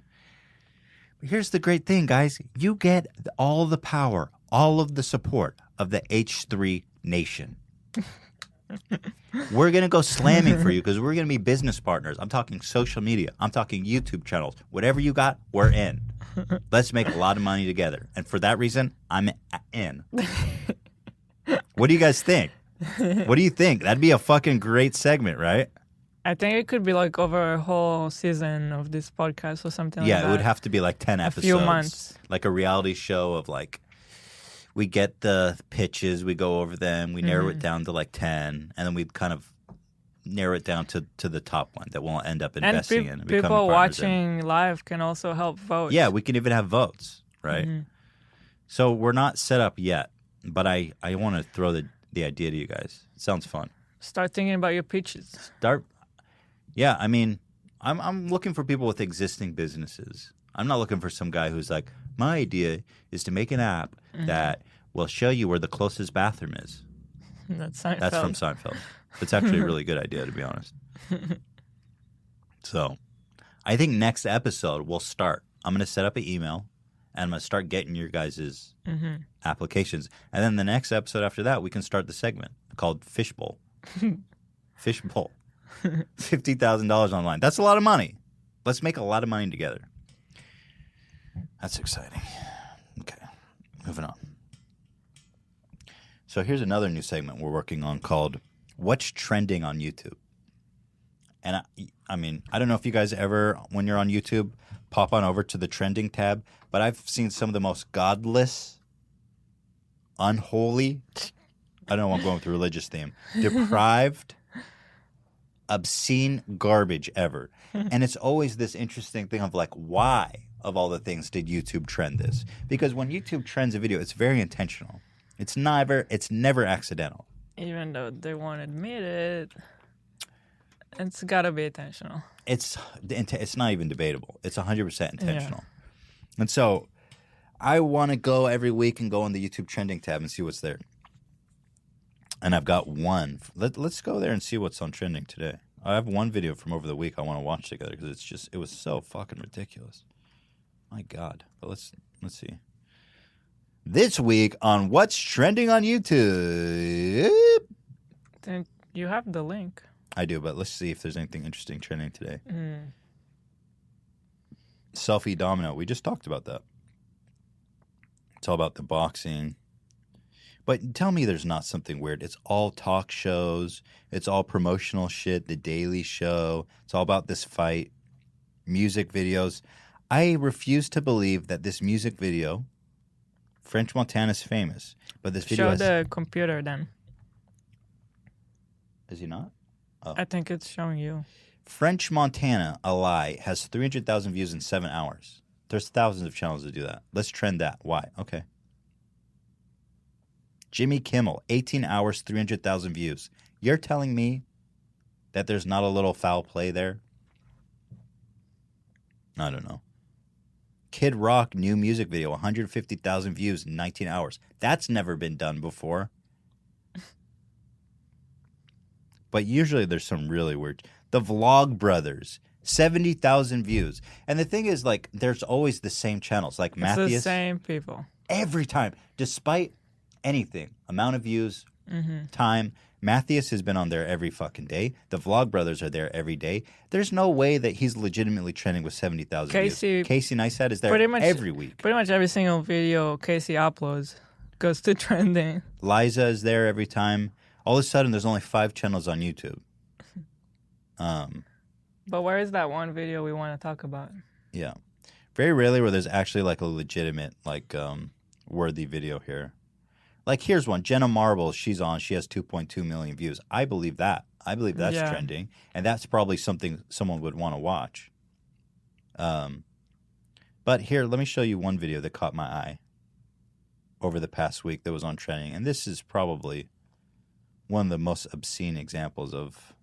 But here's the great thing, guys. You get all the power, all of the support of the H3 Nation. We're going to go slamming for you because we're going to be business partners. I'm talking social media. I'm talking YouTube channels. Whatever you got, we're in. Let's make a lot of money together. And for that reason, I'm in. What do you guys think? What do you think? That'd be a fucking great segment, right? I think it could be like over a whole season of this podcast or something like that. Yeah, it would have to be like 10 episodes. few months. Like a reality show of like, we get the pitches, we go over them, we narrow it down to like 10, and then we kind of narrow it down to the top one that we'll end up investing in. And becoming people partners watching live can also help vote. Yeah, we can even have votes, right? Mm-hmm. So we're not set up yet, but I want to throw the idea to you guys. It sounds fun. Start thinking about your pitches. Yeah, I mean, I'm looking for people with existing businesses. I'm not looking for some guy who's like, my idea is to make an app that will show you where the closest bathroom is. That's Seinfeld. That's from Seinfeld. It's actually a really good idea, to be honest. So I think next episode we'll start. I'm going to set up an email, and I'm going to start getting your guys' applications. And then the next episode after that, we can start the segment called Fish Bowl. Fish Bowl. $50,000 online. That's a lot of money. Let's make a lot of money together. That's exciting. Okay, moving on. So here's another new segment we're working on called What's Trending on YouTube? And I mean, I don't know if you guys ever, when you're on YouTube, pop on over to the trending tab, but I've seen some of the most godless, unholy, I don't know why I'm going with the religious theme, deprived, obscene garbage ever. And it's always this interesting thing of like, why of all the things did YouTube trend this? Because when YouTube trends a video, it's very intentional. It's never accidental. Even though they won't admit it, it's gotta be intentional. It's not even debatable. It's 100% intentional. Yeah. And so I want to go every week and go on the YouTube trending tab and see what's there. And I've got one. Let's go there and see what's on trending today. I have one video from over the week I want to watch together because it was so fucking ridiculous. My God. But let's see. This week on What's Trending on YouTube. Then you have the link. I do, but let's see if there's anything interesting trending today. Selfie domino. We just talked about that. It's all about the boxing. But tell me there's not something weird. It's all talk shows. It's all promotional shit. The Daily Show. It's all about this fight. Music videos. I refuse to believe that this music video, French Montana's famous, but this video Show the computer then. Is he not? Oh. I think it's showing you. French Montana, a lie, has 300,000 views in 7 hours. There's thousands of channels that do that. Let's trend that. Why? Okay. Jimmy Kimmel, 18 hours, 300,000 views. You're telling me that there's not a little foul play there? I don't know. Kid Rock, new music video, 150,000 views in 19 hours. That's never been done before. But usually there's some really weird. The Vlog Brothers, 70,000 views. And the thing is, like, there's always the same channels. Like Matthias. It's the same people. Every time. Despite anything, amount of views, time. Matthias has been on there every fucking day. The Vlog Brothers are there every day. There's no way that he's legitimately trending with 70,000 views. Casey Neistat is there every week. Pretty much every single video Casey uploads goes to trending. Liza is there every time. All of a sudden, there's only 5 channels on YouTube. But where is that one video we want to talk about? Yeah. Very rarely where there's actually like a legitimate, like, worthy video here. Like, here's one. Jenna Marbles, she's on. She has 2.2 million views. I believe that. I believe that's trending. And that's probably something someone would want to watch. But here, let me show you one video that caught my eye over the past week that was on trending. And this is probably one of the most obscene examples of...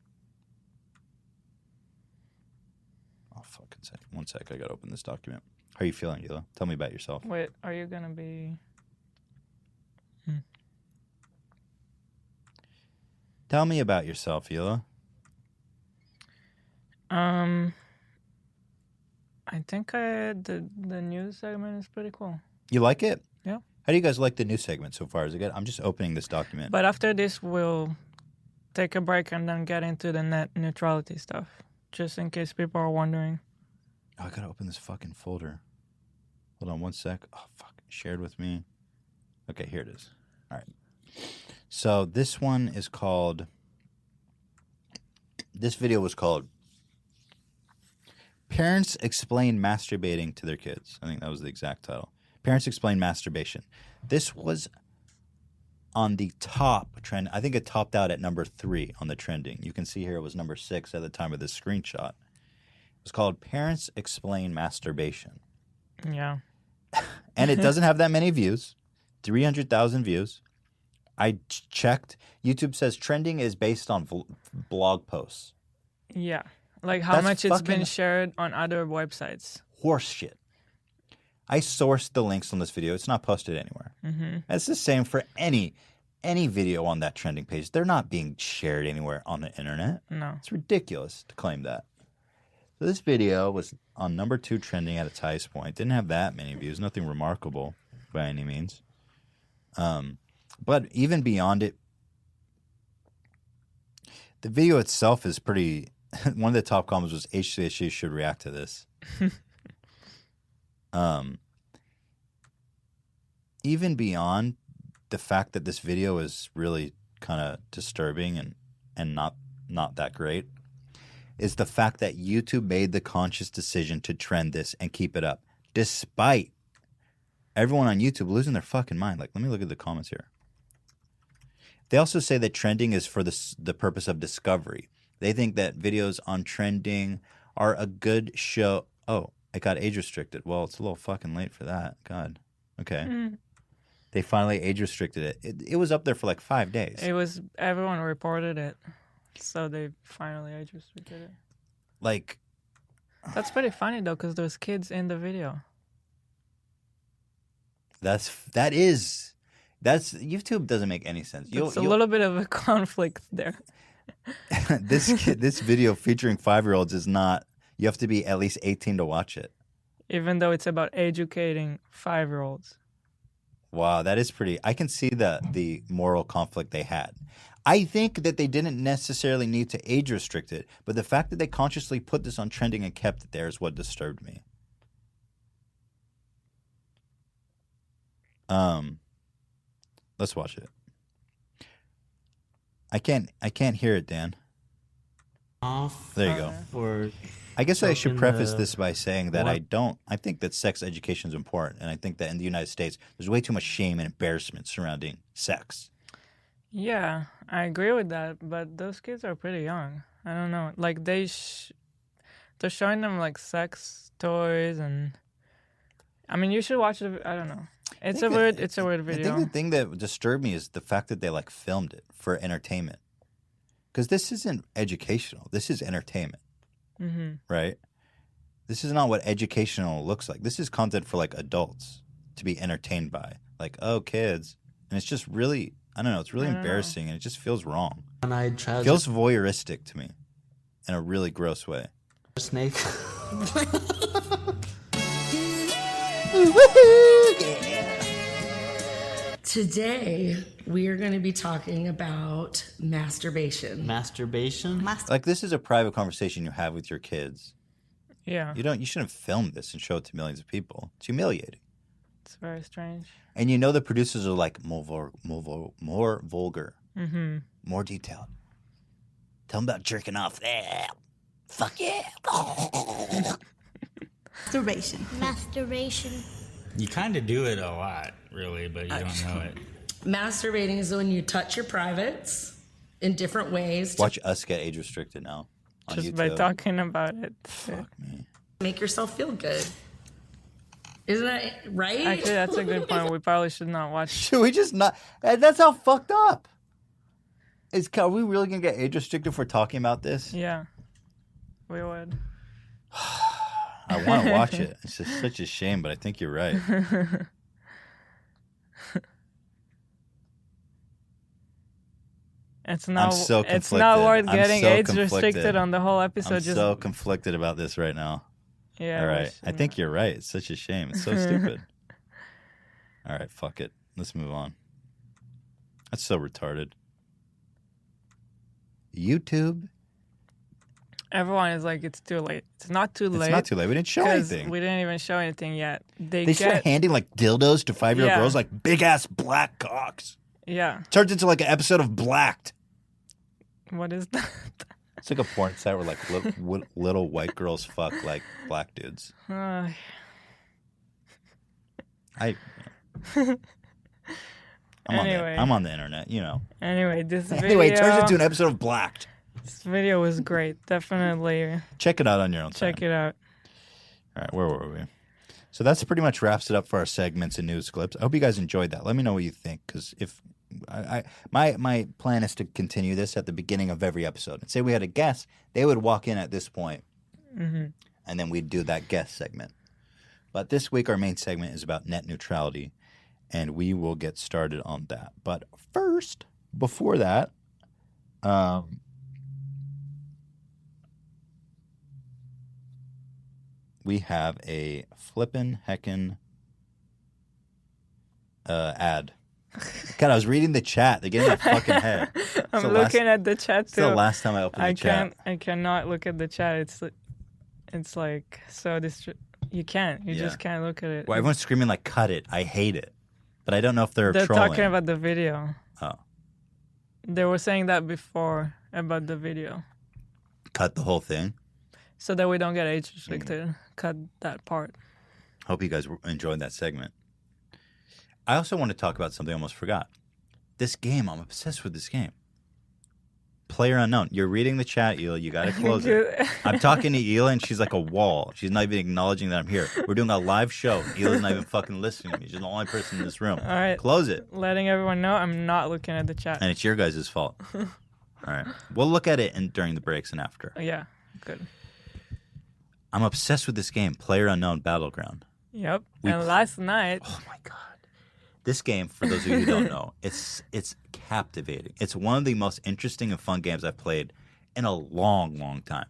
Oh, fucking sec. 1 sec. I got to open this document. How are you feeling, Yula? Tell me about yourself. Wait, are you going to be... Tell me about yourself, Yula. I think the news segment is pretty cool. You like it? Yeah. How do you guys like the news segment so far? Is it good? I'm just opening this document. But after this, we'll take a break and then get into the net neutrality stuff, just in case people are wondering. Oh, I gotta open this fucking folder. Hold on 1 sec. Oh, fuck. Shared with me. Okay, here it is. All right. So this one is called... This video was called Parents Explain Masturbating to Their Kids. I think that was the exact title. Parents Explain Masturbation. This was on the top trend. I think it topped out at number 3 on the trending. You can see here it was number 6 at the time of this screenshot. It was called Parents Explain Masturbation. Yeah. And it doesn't have that many views. 300,000 views. I checked. YouTube says trending is based on blog posts. Yeah. Like how much it's been shared on other websites. Horse shit. I sourced the links on this video. It's not posted anywhere. It's the same for any video on that trending page. They're not being shared anywhere on the internet. No. It's ridiculous to claim that. So this video was on number 2 trending at its highest point. Didn't have that many views. Nothing remarkable by any means. But even beyond it, the video itself is pretty... One of the top comments was, HCSU should react to this. Even beyond the fact that this video is really kind of disturbing and not that great, is the fact that YouTube made the conscious decision to trend this and keep it up, despite everyone on YouTube losing their fucking mind. Like, let me look at the comments here. They also say that trending is for the purpose of discovery. They think that videos on trending are a good show. Oh, it got age restricted. Well, it's a little fucking late for that. God. Okay. They finally age restricted it. It was up there for like 5 days. Everyone reported it. So they finally age restricted it. Like, that's pretty funny though, because there's kids in the video. YouTube doesn't make any sense. It's a little bit of a conflict there. This video featuring 5-year-olds is not. You have to be at least 18 to watch it. Even though it's about educating 5-year-olds. Wow, that is pretty. I can see the moral conflict they had. I think that they didn't necessarily need to age restrict it, but the fact that they consciously put this on trending and kept it there is what disturbed me. Let's watch it. I can't hear it, Dan. There you go. I guess I should preface this by saying that I think that sex education is important, and I think that in the United States there's way too much shame and embarrassment surrounding sex. Yeah, I agree with that, but those kids are pretty young. I don't know. Like they're showing them like sex toys, and I mean, you should watch it. I don't know. It's a weird video. I think the thing that disturbed me is the fact that they like filmed it for entertainment. Because this isn't educational. This is entertainment. Mm-hmm. Right? This is not what educational looks like. This is content for like adults to be entertained by. Like, oh, kids. And it's just really, I don't know, it's really embarrassing and it just feels wrong. It feels voyeuristic to me in a really gross way. Snake. Today, we are going to be talking about masturbation. Masturbation? Like, this is a private conversation you have with your kids. Yeah. You shouldn't film this and show it to millions of people. It's humiliating. It's very strange. And you know the producers are like, more vulgar. Mm-hmm. More detailed. Tell them about jerking off. Yeah. Fuck yeah. Masturbation. You kind of do it a lot, really, but you don't know it. Masturbating is when you touch your privates in different ways. Watch us get age restricted now on Just YouTube. by talking about it. Fuck me. Make yourself feel good. Isn't that right? Actually, that's a good point. We probably should not watch. Should we just not? That's how fucked up. Are we really going to get age restricted for talking about this? Yeah, we would. I want to watch it. It's just such a shame, but I think you're right. It's not. I'm so conflicted. It's not worth I'm getting so age conflicted. restricted on the whole episode. I'm so conflicted about this right now. Yeah. All right. I think you're right. It's such a shame. It's so stupid. All right. Fuck it. Let's move on. That's so retarded. YouTube. Everyone is like, it's too late. It's not too late. It's not too late. We didn't show anything. We didn't even show anything yet. They start handing like dildos to 5-year-old girls, like big ass black cocks. Yeah. Turns into like an episode of Blacked. What is that? It's like a porn site where like little white girls fuck like black dudes. I'm on the internet, you know. Anyway, this video. Anyway, it turns into an episode of Blacked. This video was great. Definitely. Check it out on your own time. Check it out. All right, where were we? So that's pretty much wraps it up for our segments and news clips. I hope you guys enjoyed that. Let me know what you think, because if my plan is to continue this at the beginning of every episode. And say we had a guest, they would walk in at this point, and then we'd do that guest segment. But this week our main segment is about net neutrality, and we will get started on that. But first, before that, we have a flippin' heckin' ad. God, I was reading the chat. They get in my fucking head. I'm looking at the chat too. It's the last time I opened the chat. I cannot look at the chat. It's like so you can't. You just can't look at it. Well, everyone's screaming like, cut it. I hate it. But I don't know if they're trolling. Talking about the video. Oh. They were saying that before about the video. cut the whole thing. So that we don't get age restricted. Cut that part. Hope you guys enjoyed that segment. I also want to talk about something I almost forgot. This game, I'm obsessed with this game. Player Unknown. You're reading the chat, Hila. You got to close it. I'm talking to Hila, and she's like a wall. She's not even acknowledging that I'm here. We're doing a live show. Hila's not even fucking listening to me. She's the only person in this room. All right. Close it. Letting everyone know I'm not looking at the chat. And it's your guys' fault. All right. We'll look at it during the breaks and after. Yeah, good. I'm obsessed with this game, Player Unknown Battleground. Yep. And last night... Oh, my God. This game, for those of you who don't know, it's captivating. It's one of the most interesting and fun games I've played in a long, long time.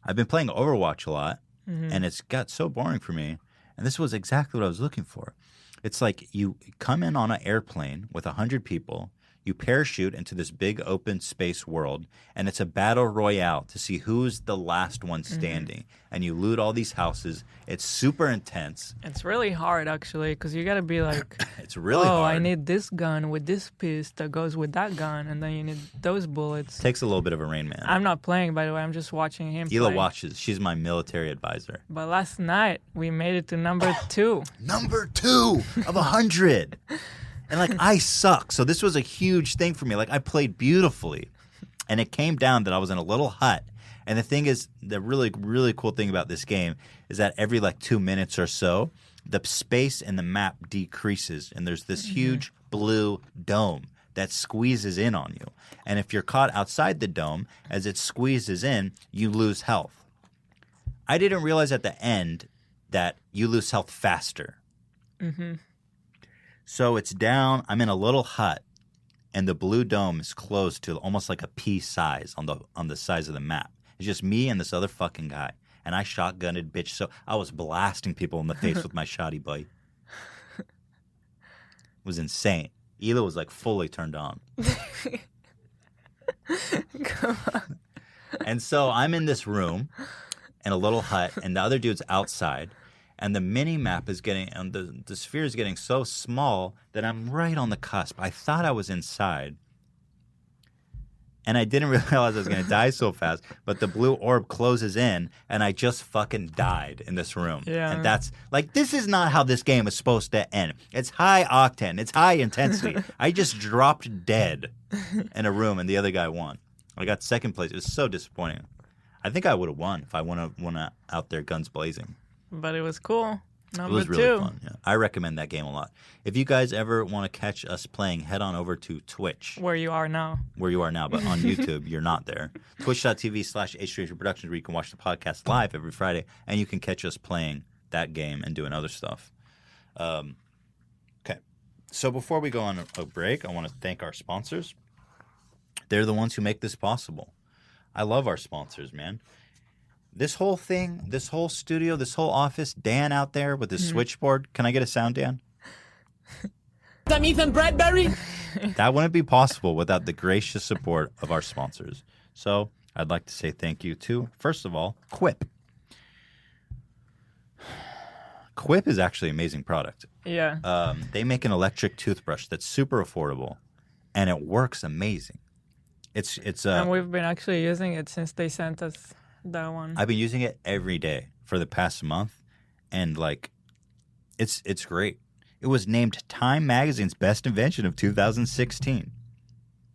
I've been playing Overwatch a lot, and it's got so boring for me. And this was exactly what I was looking for. It's like you come in on an airplane with 100 people, you parachute into this big open space world, and it's a battle royale to see who's the last one standing. And you loot all these houses. It's super intense. It's really hard, actually, because you got to be like, It's really hard. I need this gun with this piece that goes with that gun, and then you need those bullets. Takes a little bit of a Rain Man. I'm not playing, by the way. I'm just watching him Hila play. watches. She's my military advisor. But last night, we made it to number 2. Number 2 of 100. And, like, I suck. So this was a huge thing for me. Like, I played beautifully. And it came down that I was in a little hut. And the thing is, the really, really cool thing about this game is that every, 2 minutes or so, the space in the map decreases. And there's this huge blue dome that squeezes in on you. And if you're caught outside the dome, as it squeezes in, you lose health. I didn't realize at the end that you lose health faster. So it's down. I'm in a little hut, and the blue dome is closed to almost like a pea size on the size of the map. It's just me and this other fucking guy, and I shotgunned, bitch. So I was blasting people in the face with my shotty boy. It was insane. Hila was like fully turned on. Come on. And so I'm in this room in a little hut, and the other dude's outside. And the mini map is getting, and the sphere is getting so small that I'm right on the cusp. I thought I was inside, and I didn't realize I was going to die so fast. But the blue orb closes in, and I just fucking died in this room. Yeah. And that's like, this is not how this game is supposed to end. It's high octane. It's high intensity. I just dropped dead in a room, and the other guy won. I got second place. It was so disappointing. I think I would have won if I went out there guns blazing. But it was cool. Number It was 2. really fun. Yeah. I recommend that game a lot. If you guys ever want to catch us playing, head on over to Twitch, Where you are now. where you are now, but on YouTube, you're not there. Twitch.tv/HStranger Productions, where you can watch the podcast live every Friday, and you can catch us playing that game and doing other stuff. Okay. So before we go on a break, I want to thank our sponsors. They're the ones who make this possible. I love our sponsors, man. This whole thing, this whole studio, this whole office, Dan out there with his switchboard. Can I get a sound, Dan? I'm Ethan Bradbury. That wouldn't be possible without the gracious support of our sponsors. So I'd like to say thank you to, first of all, Quip. Quip is actually an amazing product. Yeah. They make an electric toothbrush that's super affordable, and it works amazing. And we've been actually using it since they sent us that one. I've been using it every day for the past month, and it's great. It was named Time Magazine's best invention of 2016.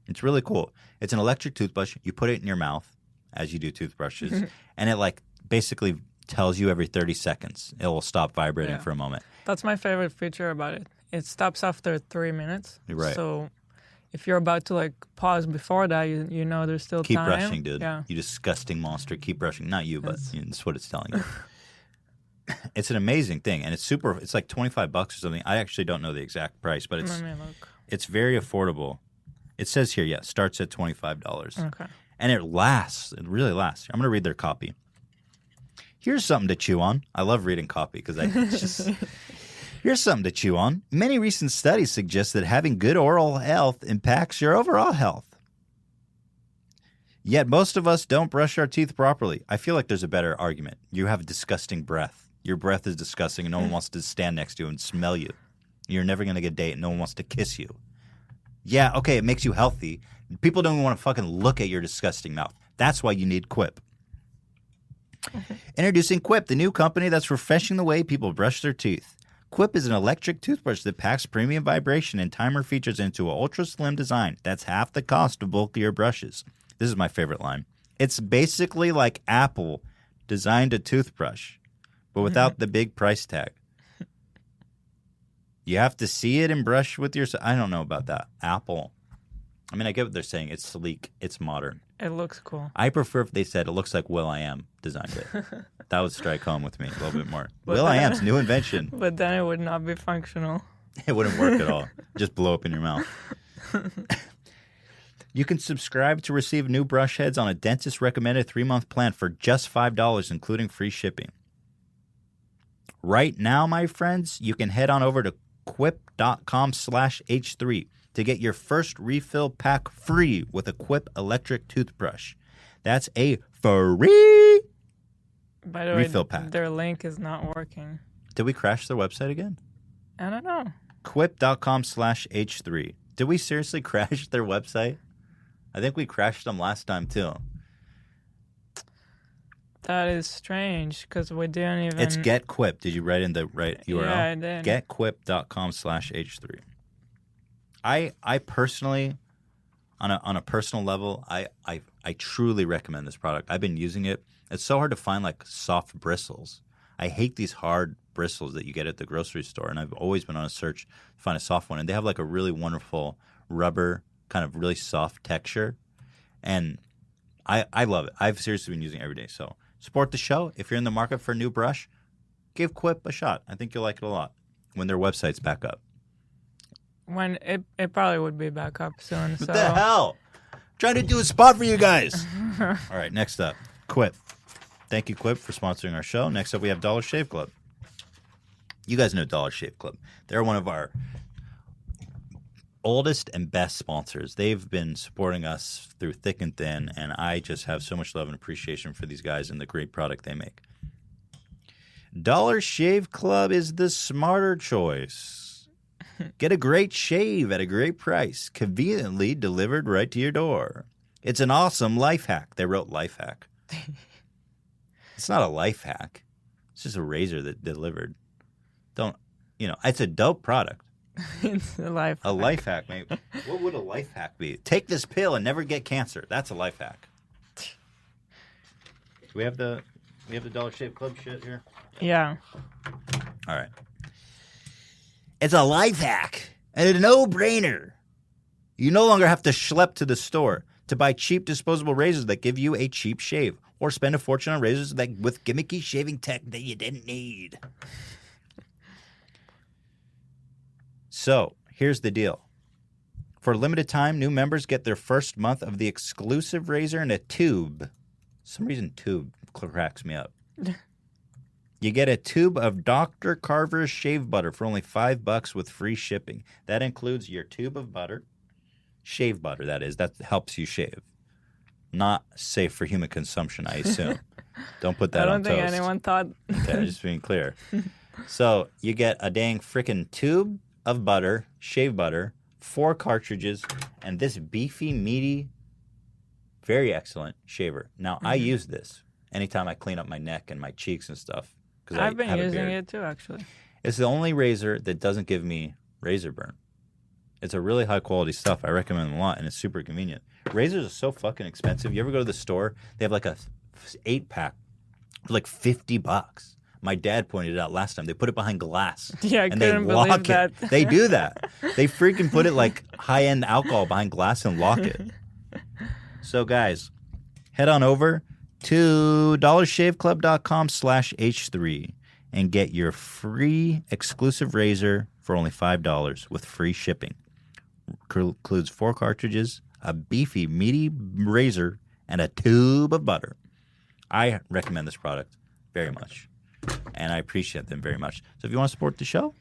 It's really cool. It's an electric toothbrush. You put it in your mouth as you do toothbrushes, and it basically tells you every 30 seconds. It will stop vibrating for a moment. That's my favorite feature about it. It stops after 3 minutes. You're right. So if you're about to pause before that, you know there's still Keep time. brushing, dude. Yeah. You disgusting monster. Keep brushing. Not you, but that's what it's telling you. It's an amazing thing, and it's like $25 or something. I actually don't know the exact price, but Let me look. it's very affordable. It says here, starts at $25. Okay. And it lasts. It really lasts. I'm going to read their copy. Here's something to chew on. I love reading copy because here's something to chew on. Many recent studies suggest that having good oral health impacts your overall health. Yet most of us don't brush our teeth properly. I feel like there's a better argument. You have disgusting breath. Your breath is disgusting, and no one wants to stand next to you and smell you. You're never going to get a date, and no one wants to kiss you. Yeah, okay, it makes you healthy. People don't even want to fucking look at your disgusting mouth. That's why you need Quip. Introducing Quip, the new company that's refreshing the way people brush their teeth. Quip is an electric toothbrush that packs premium vibration and timer features into an ultra-slim design that's half the cost of bulkier brushes. This is my favorite line. It's basically like Apple designed a toothbrush, but without the big price tag. You have to see it and brush with your... I don't know about that. Apple. I mean, I get what they're saying. It's sleek. It's modern. It looks cool. I prefer if they said it looks like Will.i.am designed it. That would strike home with me a little bit more. Will.i.am's new invention. But then it would not be functional. It wouldn't work at all. Just blow up in your mouth. You can subscribe to receive new brush heads on a dentist recommended 3-month plan for just $5, including free shipping. Right now, my friends, you can head on over to quip.com/H3 to get your first refill pack free with a Quip electric toothbrush. That's a free By the refill way, pack. Their link is not working. Did we crash their website again? I don't know. Quip.com/H3. Did we seriously crash their website? I think we crashed them last time too. That is strange because we didn't even... It's Get Quip. Did you write in the right URL? Yeah, I did. Getquip.com/H3. I personally, on a personal level, I truly recommend this product. I've been using it. It's so hard to find like soft bristles. I hate these hard bristles that you get at the grocery store, and I've always been on a search to find a soft one. And they have like a really wonderful rubber, kind of really soft texture, and I love it. I've seriously been using it every day. So support the show. If you're in the market for a new brush, give Quip a shot. I think you'll like it a lot when their website's back up. When it probably would be back up soon. What So the hell? I'm trying to do a spot for you guys. All right, next up, Quip. Thank you, Quip, for sponsoring our show. Next up, we have Dollar Shave Club. You guys know Dollar Shave Club. They're one of our oldest and best sponsors. They've been supporting us through thick and thin, and I just have so much love and appreciation for these guys and the great product they make. Dollar Shave Club is the smarter choice. Get a great shave at a great price, conveniently delivered right to your door. It's an awesome life hack. They wrote life hack. It's not a life hack. It's just a razor that delivered. It's a dope product. it's a life. A life hack, mate. What would a life hack be? Take this pill and never get cancer. That's a life hack. Do we have the Dollar Shave Club shit here? Yeah. All right. It's a life hack and a no-brainer. You no longer have to schlep to the store to buy cheap disposable razors that give you a cheap shave, or spend a fortune on razors with gimmicky shaving tech that you didn't need. So, here's the deal. For a limited time, new members get their first month of the exclusive razor in a tube. For some reason, tube cracks me up. You get a tube of Dr. Carver's shave butter for only $5 with free shipping. That includes your tube of butter, shave butter, that is. That helps you shave. Not safe for human consumption, I assume. Don't put that on toast. I don't think anyone thought. Okay, just being clear. So you get a dang freaking tube of butter, shave butter, 4 cartridges, and this beefy, meaty, very excellent shaver. Now, I use this anytime I clean up my neck and my cheeks and stuff. I've been using it too, actually. It's the only razor that doesn't give me razor burn. It's a really high-quality stuff. I recommend them a lot, and it's super convenient. Razors are so fucking expensive. You ever go to the store? They have like a 8-pack for like $50. My dad pointed it out last time. They put it behind glass. Yeah, I and they couldn't lock believe it. that. They do that. They freaking put it like high-end alcohol behind glass and lock it. So, guys, head on over to dollarshaveclub.com/H3 and get your free exclusive razor for only $5 with free shipping. Includes 4 cartridges, a beefy, meaty razor, and a tube of butter. I recommend this product very much, and I appreciate them very much. So if you want to support the show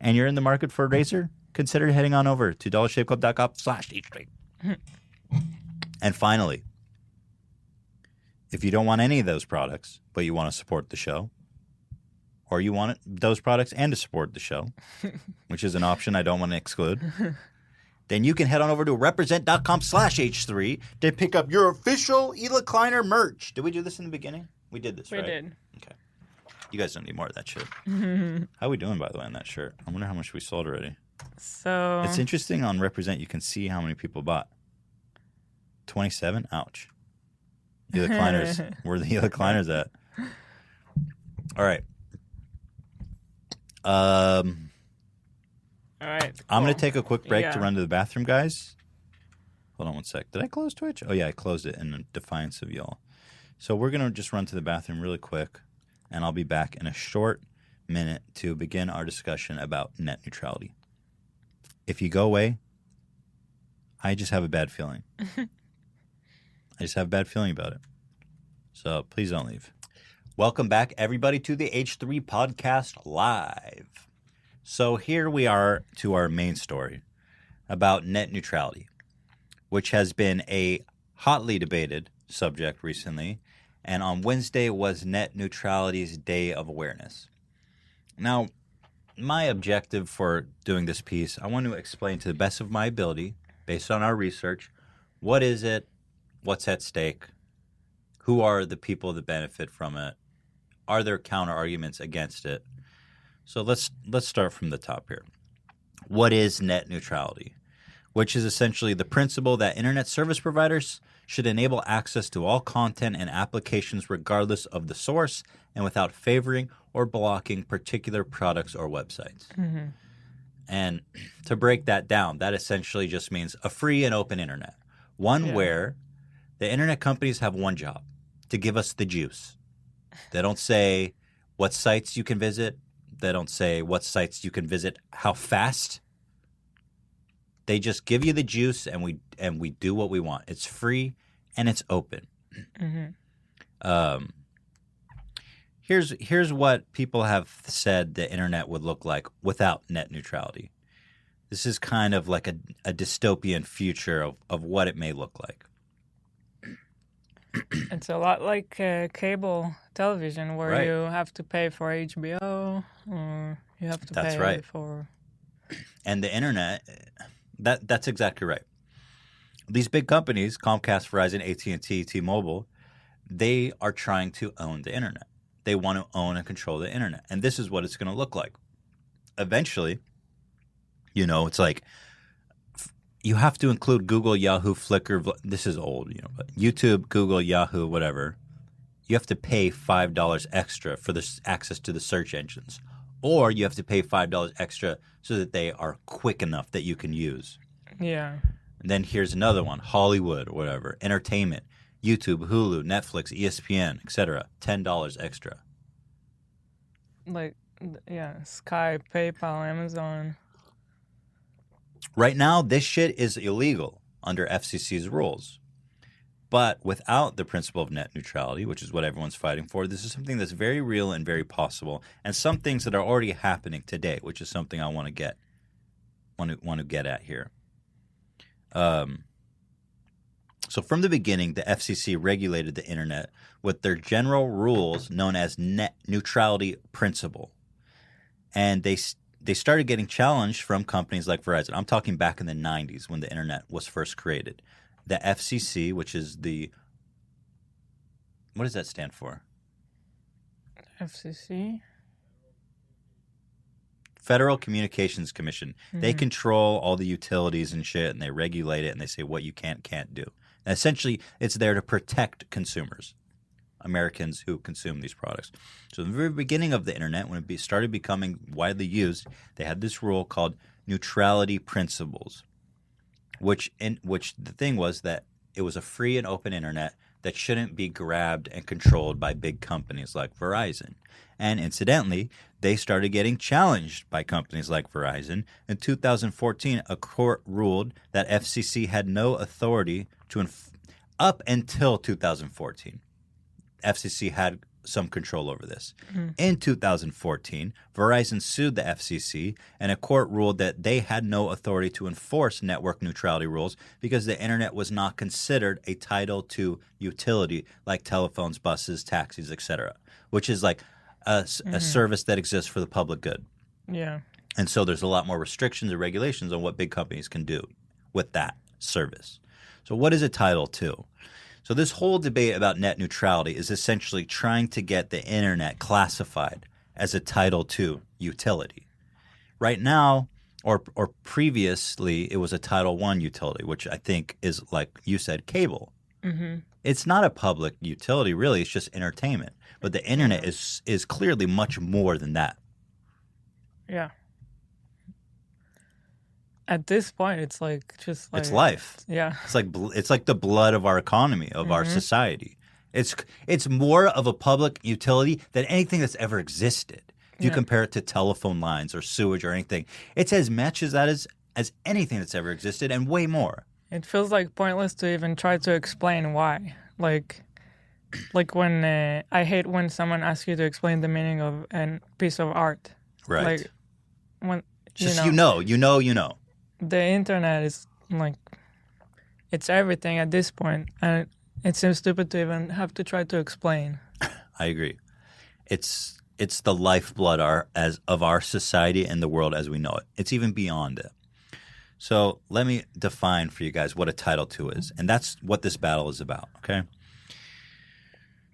and you're in the market for a razor, consider heading on over to dollarshaveclub.com/H3. And finally, if you don't want any of those products, but you want to support the show, or you want those products and to support the show, which is an option I don't want to exclude, then you can head on over to represent.com/H3 to pick up your official Ela Kleiner merch. Did we do this in the beginning? We did this, We right? did. Okay. You guys don't need more of that shit. How are we doing, by the way, on that shirt? I wonder how much we sold already. So It's interesting on Represent, you can see how many people bought. 27? Ouch. The recliners. Where are the recliners at? All right. all right. I'm going to cool. take a quick break to Yeah. run to the bathroom, guys. Hold on one sec. Did I close Twitch? Oh, yeah, I closed it in defiance of y'all. So we're going to just run to the bathroom really quick, and I'll be back in a short minute to begin our discussion about net neutrality. If you go away, I just have a bad feeling. I just have a bad feeling about it. So please don't leave. Welcome back, everybody, to the H3 Podcast Live. So here we are to our main story about net neutrality, which has been a hotly debated subject recently. And on Wednesday was Net Neutrality's Day of Awareness. Now, my objective for doing this piece, I want to explain to the best of my ability, based on our research, what is it, what's at stake, who are the people that benefit from it, are there counter arguments against it? So let's start from the top here. What is net neutrality? Which is essentially the principle that internet service providers should enable access to all content and applications regardless of the source and without favoring or blocking particular products or websites. Mm-hmm. And to break that down, that essentially just means a free and open internet. One where the internet companies have one job, to give us the juice. They don't say what sites you can visit. They don't say what sites you can visit, how fast. They just give you the juice, and we do what we want. It's free and it's open. Mm-hmm. Here's what people have said the internet would look like without net neutrality. This is kind of like a dystopian future of what it may look like. It's a lot like cable television, where Right. you have to pay for HBO, or you have to That's pay right. for. And the internet, that's exactly right. These big companies, Comcast, Verizon, AT&T, T-Mobile, they are trying to own the internet. They want to own and control the internet. And this is what it's going to look like. Eventually, it's like you have to include Google, Yahoo, Flickr. This is old, but YouTube, Google, Yahoo, whatever. You have to pay $5 extra for this access to the search engines. Or you have to pay $5 extra so that they are quick enough that you can use. Yeah. And then here's another one, Hollywood or whatever, entertainment, YouTube, Hulu, Netflix, ESPN, etc. $10 extra. Like, Skype, PayPal, Amazon. Right now, this shit is illegal under FCC's rules. But without the principle of net neutrality, which is what everyone's fighting for, this is something that's very real and very possible, and some things that are already happening today, which is something I want to get at here. So from the beginning, the FCC regulated the internet with their general rules known as net neutrality principle, and they started getting challenged from companies like Verizon. I'm talking back in the 90s when the internet was first created. The FCC, which is what does that stand for? FCC? Federal Communications Commission. Mm-hmm. They control all the utilities and shit, and they regulate it, and they say what you can't do. And essentially, it's there to protect consumers, Americans who consume these products. So in the very beginning of the internet, when it started becoming widely used, they had this rule called neutrality principles, which the thing was that it was a free and open internet that shouldn't be grabbed and controlled by big companies like Verizon. And incidentally, they started getting challenged by companies like Verizon. In 2014, a court ruled that FCC had no authority to up until 2014. FCC had some control over this. Mm-hmm. In 2014, Verizon sued the FCC, and a court ruled that they had no authority to enforce network neutrality rules because the internet was not considered a Title II utility like telephones, buses, taxis, etc., which is like a service that exists for the public good. Yeah. And so there's a lot more restrictions and regulations on what big companies can do with that service. So what is a Title II? So this whole debate about net neutrality is essentially trying to get the internet classified as a Title II utility. Right now, or previously, it was a Title I utility, which I think is, like you said, cable. Mm-hmm. It's not a public utility, really. It's just entertainment. But the internet is clearly much more than that. Yeah. At this point, it's like just like It's life. Yeah. It's like the blood of our economy, of our society. It's more of a public utility than anything that's ever existed. If you compare it to telephone lines or sewage or anything, it's as much as that as anything that's ever existed and way more. It feels like pointless to even try to explain why. Like when I hate when someone asks you to explain the meaning of a piece of art. Right. Like when Just you know. you know. The internet is like, it's everything at this point, and it seems stupid to even have to try to explain. I agree. It's the lifeblood of our society and the world as we know it. It's even beyond it. So let me define for you guys what a Title II is, and that's what this battle is about, okay?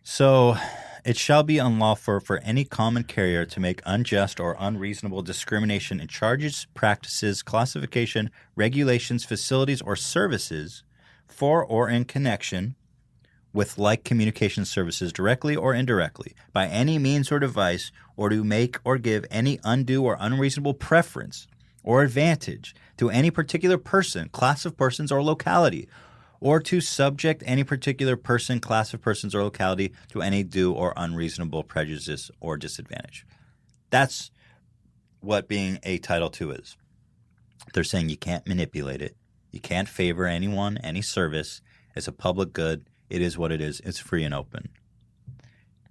So it shall be unlawful for any common carrier to make unjust or unreasonable discrimination in charges, practices, classification, regulations, facilities, or services for or in connection with like communication services directly or indirectly by any means or device, or to make or give any undue or unreasonable preference or advantage to any particular person, class of persons, or locality, or to subject any particular person, class of persons, or locality to any due or unreasonable prejudice or disadvantage. That's what being a Title II is. They're saying you can't manipulate it. You can't favor anyone, any service. It's a public good. It is what it is. It's free and open.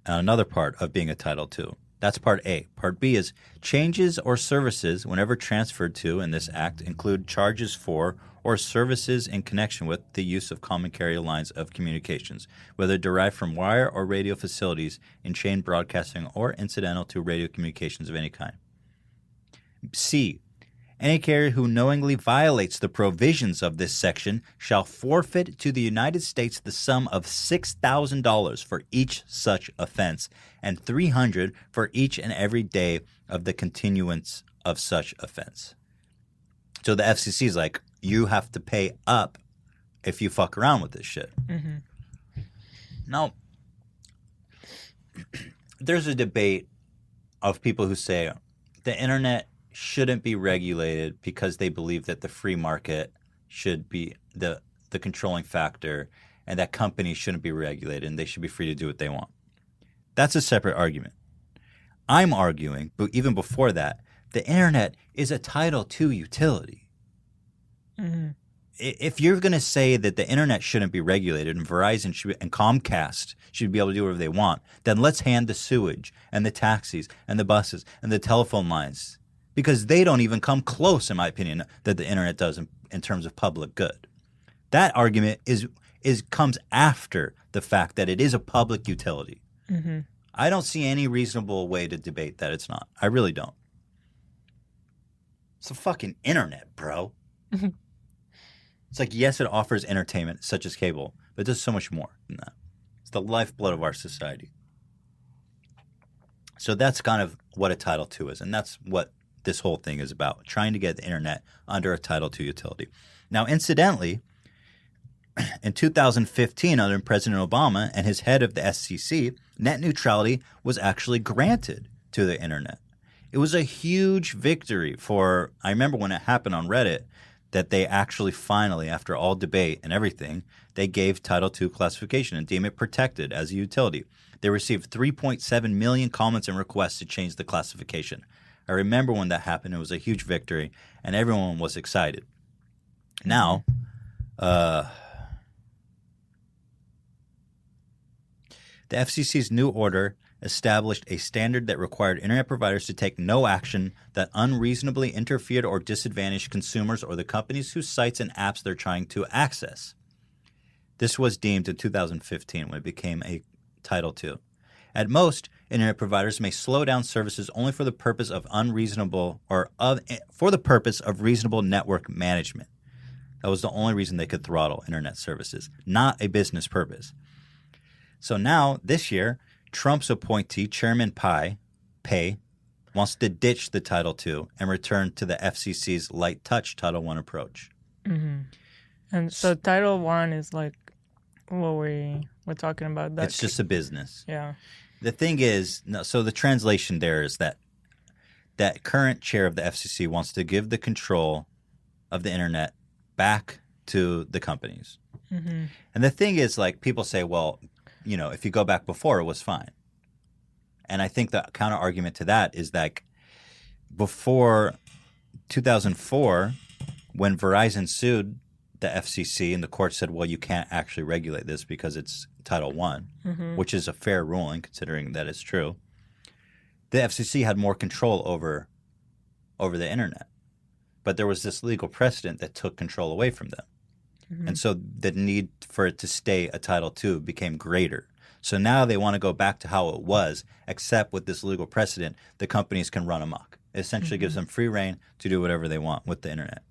And another part of being a Title II. That's Part A. Part B is changes or services, whenever transferred to in this act, include charges for or services in connection with the use of common carrier lines of communications, whether derived from wire or radio facilities in chain broadcasting or incidental to radio communications of any kind. C. Any carrier who knowingly violates the provisions of this section shall forfeit to the United States the sum of $6,000 for each such offense and $300 for each and every day of the continuance of such offense. So the FCC is like, you have to pay up if you fuck around with this shit. Mm-hmm. Now, there's a debate of people who say the internet shouldn't be regulated because they believe that the free market should be the controlling factor and that companies shouldn't be regulated and they should be free to do what they want. That's a separate argument. I'm arguing, but even before that, the internet is a Title II utility. Mm-hmm. If you're going to say that the internet shouldn't be regulated and Verizon and Comcast should be able to do whatever they want, then let's hand the sewage and the taxis and the buses and the telephone lines, because they don't even come close, in my opinion, that the internet does in terms of public good. That argument comes after the fact that it is a public utility. Mm-hmm. I don't see any reasonable way to debate that it's not. I really don't. It's the fucking internet, bro. Mm-hmm. It's like, yes, it offers entertainment such as cable, but it does so much more than that. It's the lifeblood of our society. So that's kind of what a Title II is, and that's what this whole thing is about, trying to get the internet under a Title II utility. Now, incidentally, in 2015, under President Obama and his head of the SEC, net neutrality was actually granted to the internet. It was a huge victory for, I remember when it happened on Reddit, that they actually finally, after all debate and everything, they gave Title II classification and deemed it protected as a utility. They received 3.7 million comments and requests to change the classification. I remember when that happened. It was a huge victory, and everyone was excited. Now, the FCC's new order established a standard that required internet providers to take no action that unreasonably interfered or disadvantaged consumers or the companies whose sites and apps they're trying to access. This was deemed in 2015 when it became a Title II. At most, internet providers may slow down services only for the purpose of reasonable network management. That was the only reason they could throttle internet services, not a business purpose. So now, this year, Trump's appointee, Chairman Pei, wants to ditch the Title II and return to the FCC's light touch Title I approach. Mm-hmm. And so Title I is like what we're talking about. It's just a business. Yeah. The thing is, so the translation there is that current chair of the FCC wants to give the control of the internet back to the companies. Mm-hmm. And the thing is, like, people say, well, you know, if you go back before, it was fine. And I think the counter argument to that is that before 2004, when Verizon sued the FCC and the court said, well, you can't actually regulate this because it's Title I, which is a fair ruling considering that it's true, the FCC had more control over the internet. But there was this legal precedent that took control away from them. And so the need for it to stay a Title II became greater. So now they want to go back to how it was, except with this legal precedent, the companies can run amok. It essentially gives them free reign to do whatever they want with the internet.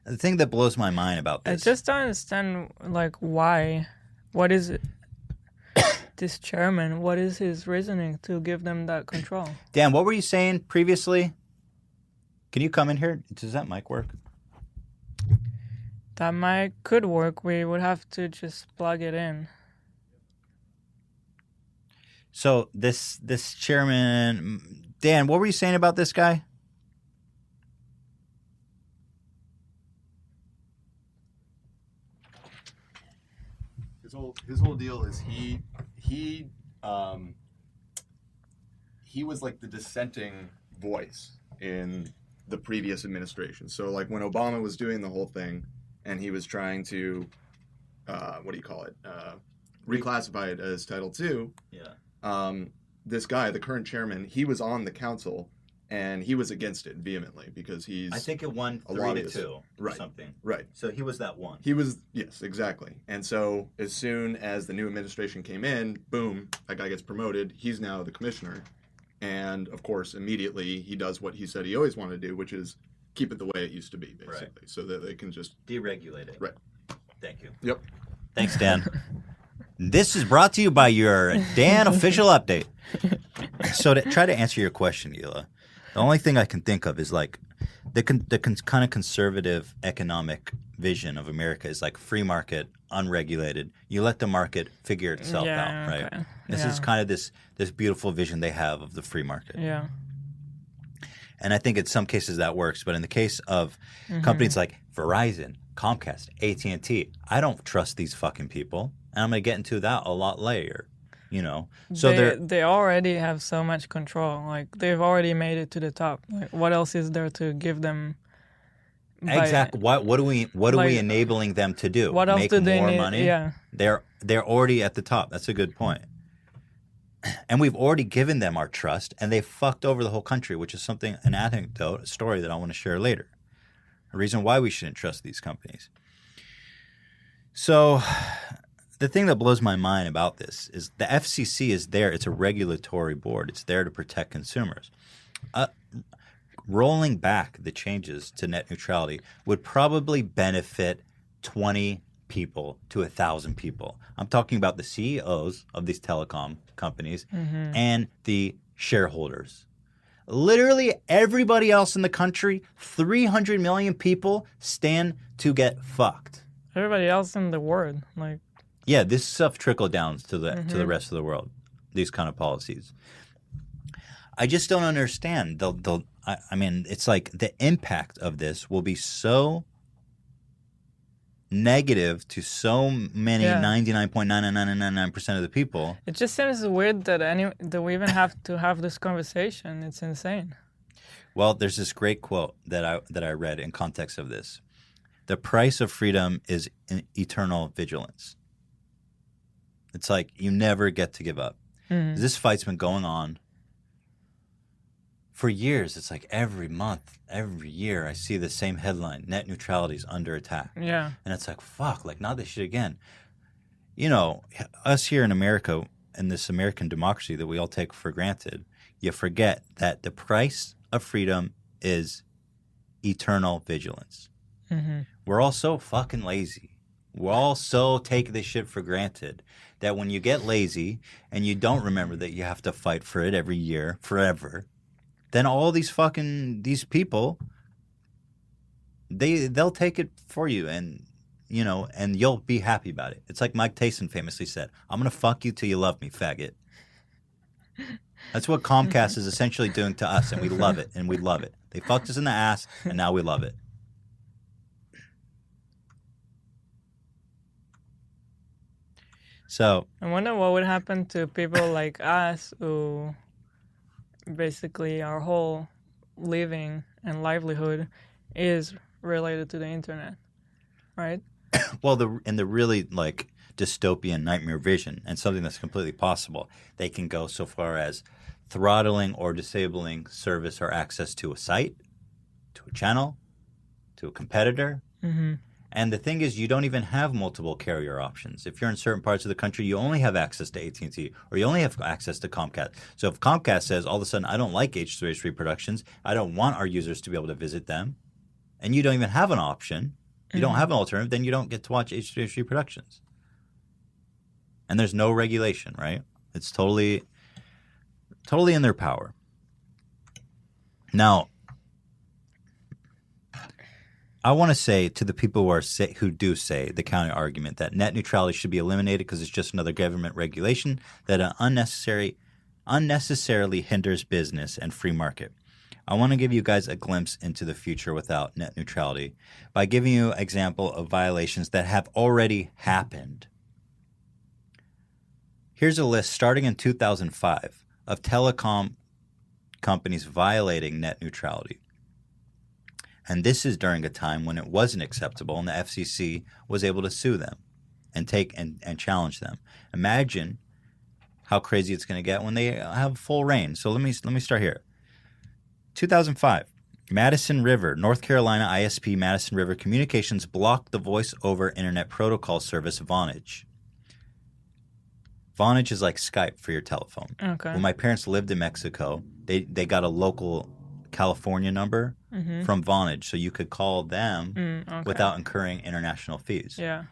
The thing that blows my mind about this... I just don't understand, like, why. What is it? This chairman, what is his reasoning to give them that control? Dan, what were you saying previously? Can you come in here? Does that mic work? That mic could work. We would have to just plug it in. So this chairman... Dan, what were you saying about this guy? His whole deal is he was like the dissenting voice in the previous administration. So like when Obama was doing the whole thing and he was trying to reclassify it as Title II. Yeah. This guy, the current chairman, he was on the council and he was against it vehemently because he's... I think it won 3-2 or something. Right. So he was that one. He was, yes, exactly. And so as soon as the new administration came in, boom, that guy gets promoted. He's now the commissioner. And, of course, immediately he does what he said he always wanted to do, which is keep it the way it used to be, basically, right. So that they can just... deregulate it. Right. Thank you. Yep. Thanks, Dan. This is brought to you by your Dan official update. So to try to answer your question, Hila, the only thing I can think of is like the kind of conservative economic vision of America is like free market, unregulated. You let the market figure itself out, right? Okay. This is kind of this beautiful vision they have of the free market. Yeah. And I think in some cases that works, but in the case of companies like Verizon, Comcast, AT&T, I don't trust these fucking people. And I'm going to get into that a lot later, you know. So they already have so much control. Like they've already made it to the top. Like what else is there to give them? Exactly. What are we enabling them to do? What else Make do they more need? money? Yeah. They're already at the top. That's a good point. And we've already given them our trust, and they fucked over the whole country, which is an anecdote, a story that I want to share later. A reason why we shouldn't trust these companies. So the thing that blows my mind about this is the FCC is there. It's a regulatory board. It's there to protect consumers. Rolling back the changes to net neutrality would probably benefit 20 people to 1,000 people. I'm talking about the CEOs of these telecom companies and the shareholders. Literally everybody else in the country, 300 million people, stand to get fucked. Everybody else in the world, like... Yeah, this stuff trickled down to the rest of the world, these kind of policies. I just don't understand. I mean, it's like the impact of this will be so negative to so many 99.99999% of the people. It just seems weird that we even have to have this conversation. It's insane. Well, there's this great quote that I read in context of this. The price of freedom is eternal vigilance. It's like you never get to give up. This fight's been going on for years. It's like every month, every year, I see the same headline: net neutrality is under attack. Yeah. And it's like, fuck, like not this shit again. You know, us here in America, in this American democracy that we all take for granted, you forget that the price of freedom is eternal vigilance. We're all so fucking lazy. We're all so take this shit for granted that when you get lazy and you don't remember that you have to fight for it every year, forever, then all these people, they'll take it for you, and and you'll be happy about it. It's like Mike Tyson famously said, "I'm gonna fuck you till you love me, faggot." That's what Comcast is essentially doing to us, and we love it, and we love it. They fucked us in the ass, and now we love it. So I wonder what would happen to people like us who basically our whole living and livelihood is related to the internet, right? well, in the really like dystopian nightmare vision, and something that's completely possible, they can go so far as throttling or disabling service or access to a site, to a channel, to a competitor. And the thing is, you don't even have multiple carrier options. If you're in certain parts of the country, you only have access to AT&T, or you only have access to Comcast. So if Comcast says, all of a sudden, I don't like H3H3 Productions, I don't want our users to be able to visit them, and you don't even have an option, you don't have an alternative, then you don't get to watch H3H3 Productions. And there's no regulation, right? It's totally in their power. Now, I want to say to the people who do say the counter argument that net neutrality should be eliminated because it's just another government regulation that unnecessarily hinders business and free market. I want to give you guys a glimpse into the future without net neutrality by giving you an example of violations that have already happened. Here's a list starting in 2005 of telecom companies violating net neutrality. And this is during a time when it wasn't acceptable and the FCC was able to sue them and challenge them. Imagine how crazy it's going to get when they have full reign. So let me start here. 2005, Madison River, North Carolina ISP Madison River Communications blocked the voice over internet protocol service Vonage. Vonage is like Skype for your telephone. Okay. When my parents lived in Mexico, they got a local California number from Vonage, so you could call them without incurring international fees. Yeah.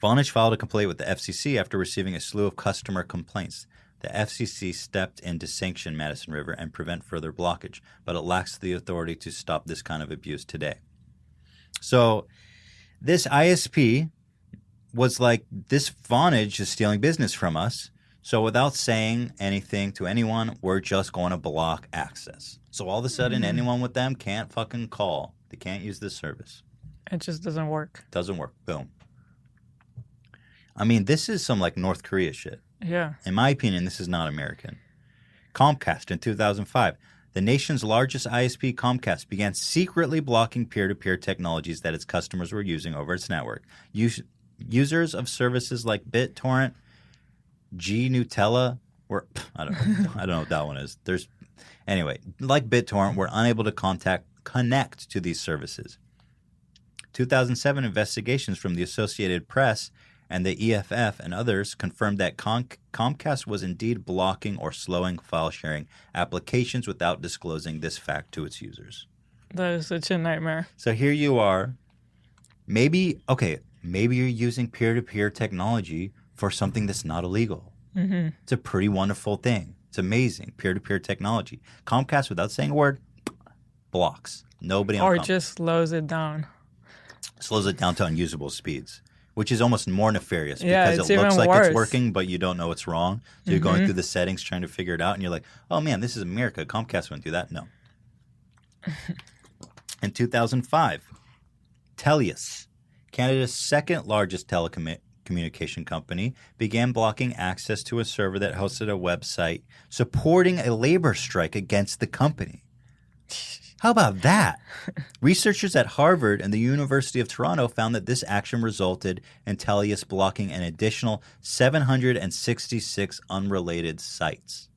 Vonage filed a complaint with the FCC after receiving a slew of customer complaints. The FCC stepped in to sanction Madison River and prevent further blockage, but it lacks the authority to stop this kind of abuse today. So this ISP was like, this Vonage is stealing business from us. So without saying anything to anyone, we're just going to block access. So all of a sudden, anyone with them can't fucking call. They can't use this service. It just doesn't work. Doesn't work. Boom. I mean, this is some like North Korea shit. Yeah. In my opinion, this is not American. Comcast in 2005. The nation's largest ISP, Comcast, began secretly blocking peer-to-peer technologies that its customers were using over its network. Users of services like BitTorrent, Nutella were I don't know what that one is. Like BitTorrent, were unable to connect to these services. 2007 investigations from the Associated Press and the EFF and others confirmed that Comcast was indeed blocking or slowing file sharing applications without disclosing this fact to its users. That is such a nightmare. So here you are. Maybe you're using peer-to-peer technology for something that's not illegal. It's a pretty wonderful thing. It's amazing. Peer-to-peer technology. Comcast, without saying a word, blocks. Nobody on Or Comcast. just slows it down. Slows it down to unusable speeds, which is almost more nefarious Yeah, because it's it looks even like worse. it's working, but you don't know it's wrong. So you're going through the settings trying to figure it out, and you're like, oh, man, this is America. Comcast wouldn't do that. No. In 2005, Telus, Canada's second largest telecommunication company, began blocking access to a server that hosted a website supporting a labor strike against the company. How about that? Researchers at Harvard and the University of Toronto found that this action resulted in Telus blocking an additional 766 unrelated sites.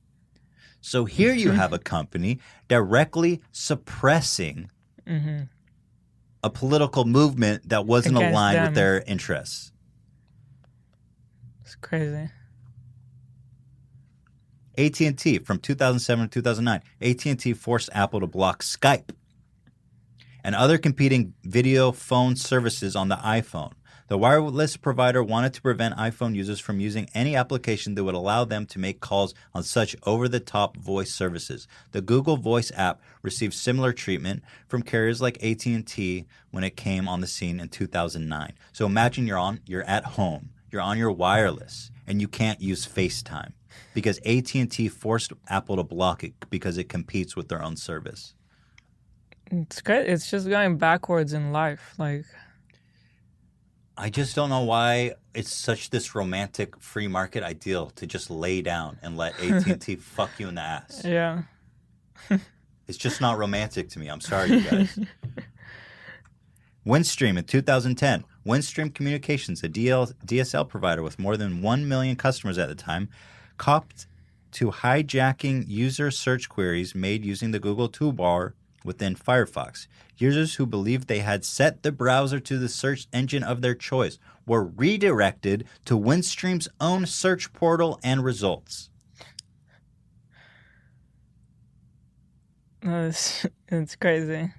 So here you have a company directly suppressing a political movement that wasn't Against aligned them. with their interests. It's crazy. AT&T, from 2007 to 2009, AT&T forced Apple to block Skype and other competing video phone services on the iPhone. The wireless provider wanted to prevent iPhone users from using any application that would allow them to make calls on such over-the-top voice services. The Google Voice app received similar treatment from carriers like AT&T when it came on the scene in 2009. So imagine you're at home, you're on your wireless, and you can't use FaceTime because AT&T forced Apple to block it because it competes with their own service. It's great. It's just going backwards in life. Like, I just don't know why it's such this romantic free market ideal to just lay down and let AT&T fuck you in the ass. yeah. It's just not romantic to me. I'm sorry, you guys. Windstream in 2010. Windstream Communications, a DSL provider with more than 1 million customers at the time, copped to hijacking user search queries made using the Google toolbar within Firefox. Users who believed they had set the browser to the search engine of their choice were redirected to Windstream's own search portal and results. It's crazy.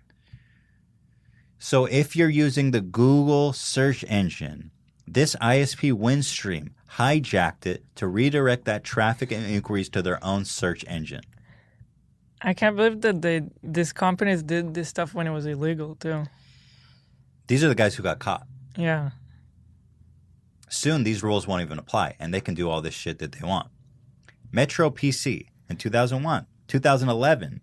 So if you're using the Google search engine, this ISP Windstream hijacked it to redirect that traffic and inquiries to their own search engine. I can't believe that these companies did this stuff when it was illegal too. These are the guys who got caught. Yeah. Soon these rules won't even apply, and they can do all this shit that they want. Metro PC in 2011.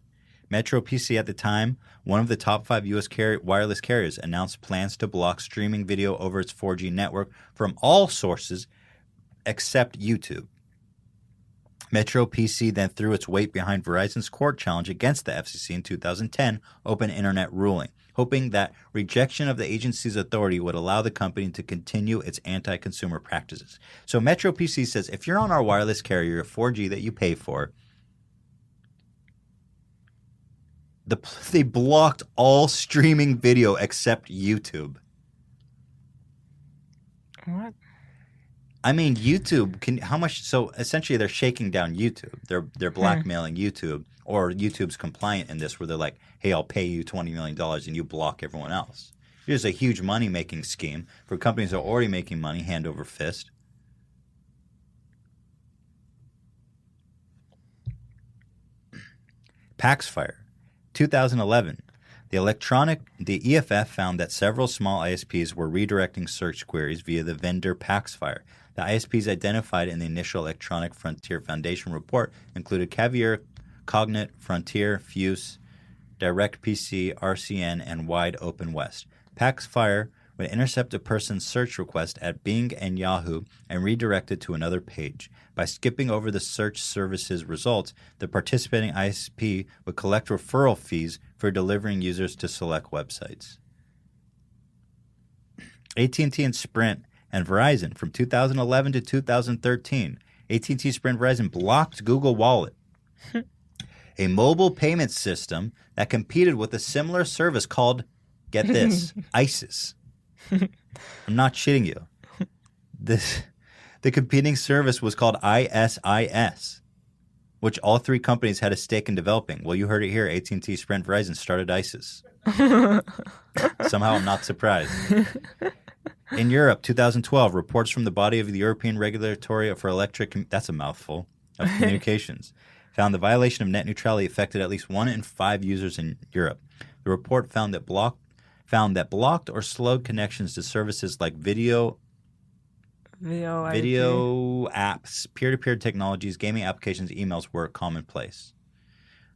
Metro PC at the time, one of the top 5 U.S. wireless carriers, announced plans to block streaming video over its 4G network from all sources except YouTube. Metro PC then threw its weight behind Verizon's court challenge against the FCC in 2010 open internet ruling, hoping that rejection of the agency's authority would allow the company to continue its anti-consumer practices. So Metro PC says if you're on our wireless carrier, 4G that you pay for, they blocked all streaming video except YouTube. What? I mean, YouTube how much? So essentially, they're shaking down YouTube. They're blackmailing YouTube, or YouTube's compliant in this, where they're like, "Hey, I'll pay you $20 million, and you block everyone else." Here's a huge money making scheme for companies that are already making money hand over fist. Paxfire, 2011. The EFF found that several small ISPs were redirecting search queries via the vendor Paxfire. The ISPs identified in the initial Electronic Frontier Foundation report included Caviar, Cognite, Frontier, Fuse, DirectPC, RCN, and Wide Open West. Paxfire would intercept a person's search request at Bing and Yahoo and redirect it to another page. By skipping over the search service's results, the participating ISP would collect referral fees for delivering users to select websites. AT&T and Sprint and Verizon from 2011 to 2013. AT&T, Sprint, Verizon blocked Google Wallet, a mobile payment system that competed with a similar service called, get this, ISIS. I'm not shitting you. The competing service was called ISIS, which all 3 companies had a stake in developing. Well, you heard it here. AT&T, Sprint, Verizon started ISIS. Somehow I'm not surprised. In Europe, 2012, reports from the body of the European Regulatory for Electric, that's a mouthful, of communications, found the violation of net neutrality affected at least 1 in 5 users in Europe. The report found that blocked or slowed connections to services like video apps, peer-to-peer technologies, gaming applications, emails were commonplace.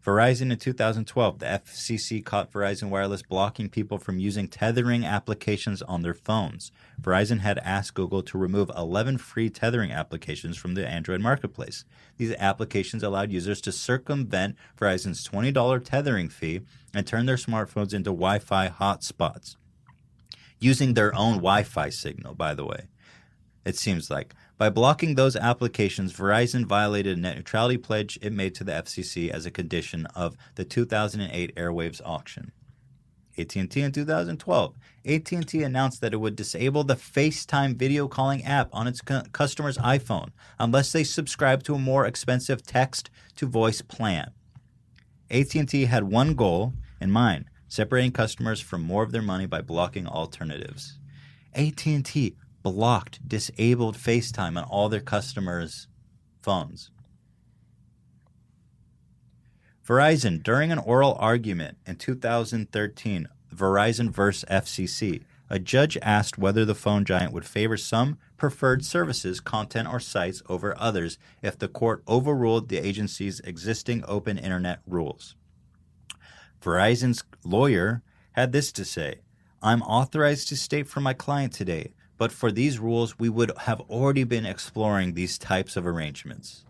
Verizon in 2012, the FCC caught Verizon Wireless blocking people from using tethering applications on their phones. Verizon had asked Google to remove 11 free tethering applications from the Android marketplace. These applications allowed users to circumvent Verizon's $20 tethering fee and turn their smartphones into Wi-Fi hotspots, using their own Wi-Fi signal, by the way. It seems like. By blocking those applications, Verizon violated a net neutrality pledge it made to the FCC as a condition of the 2008 Airwaves auction. AT&T in 2012. AT&T announced that it would disable the FaceTime video calling app on its customers' iPhone unless they subscribe to a more expensive text-to-voice plan. AT&T had one goal in mind, separating customers from more of their money by blocking alternatives. AT&T disabled FaceTime on all their customers' phones. Verizon, during an oral argument in 2013, Verizon vs. FCC, a judge asked whether the phone giant would favor some preferred services, content, or sites over others if the court overruled the agency's existing open internet rules. Verizon's lawyer had this to say, "I'm authorized to state for my client today, but for these rules, we would have already been exploring these types of arrangements."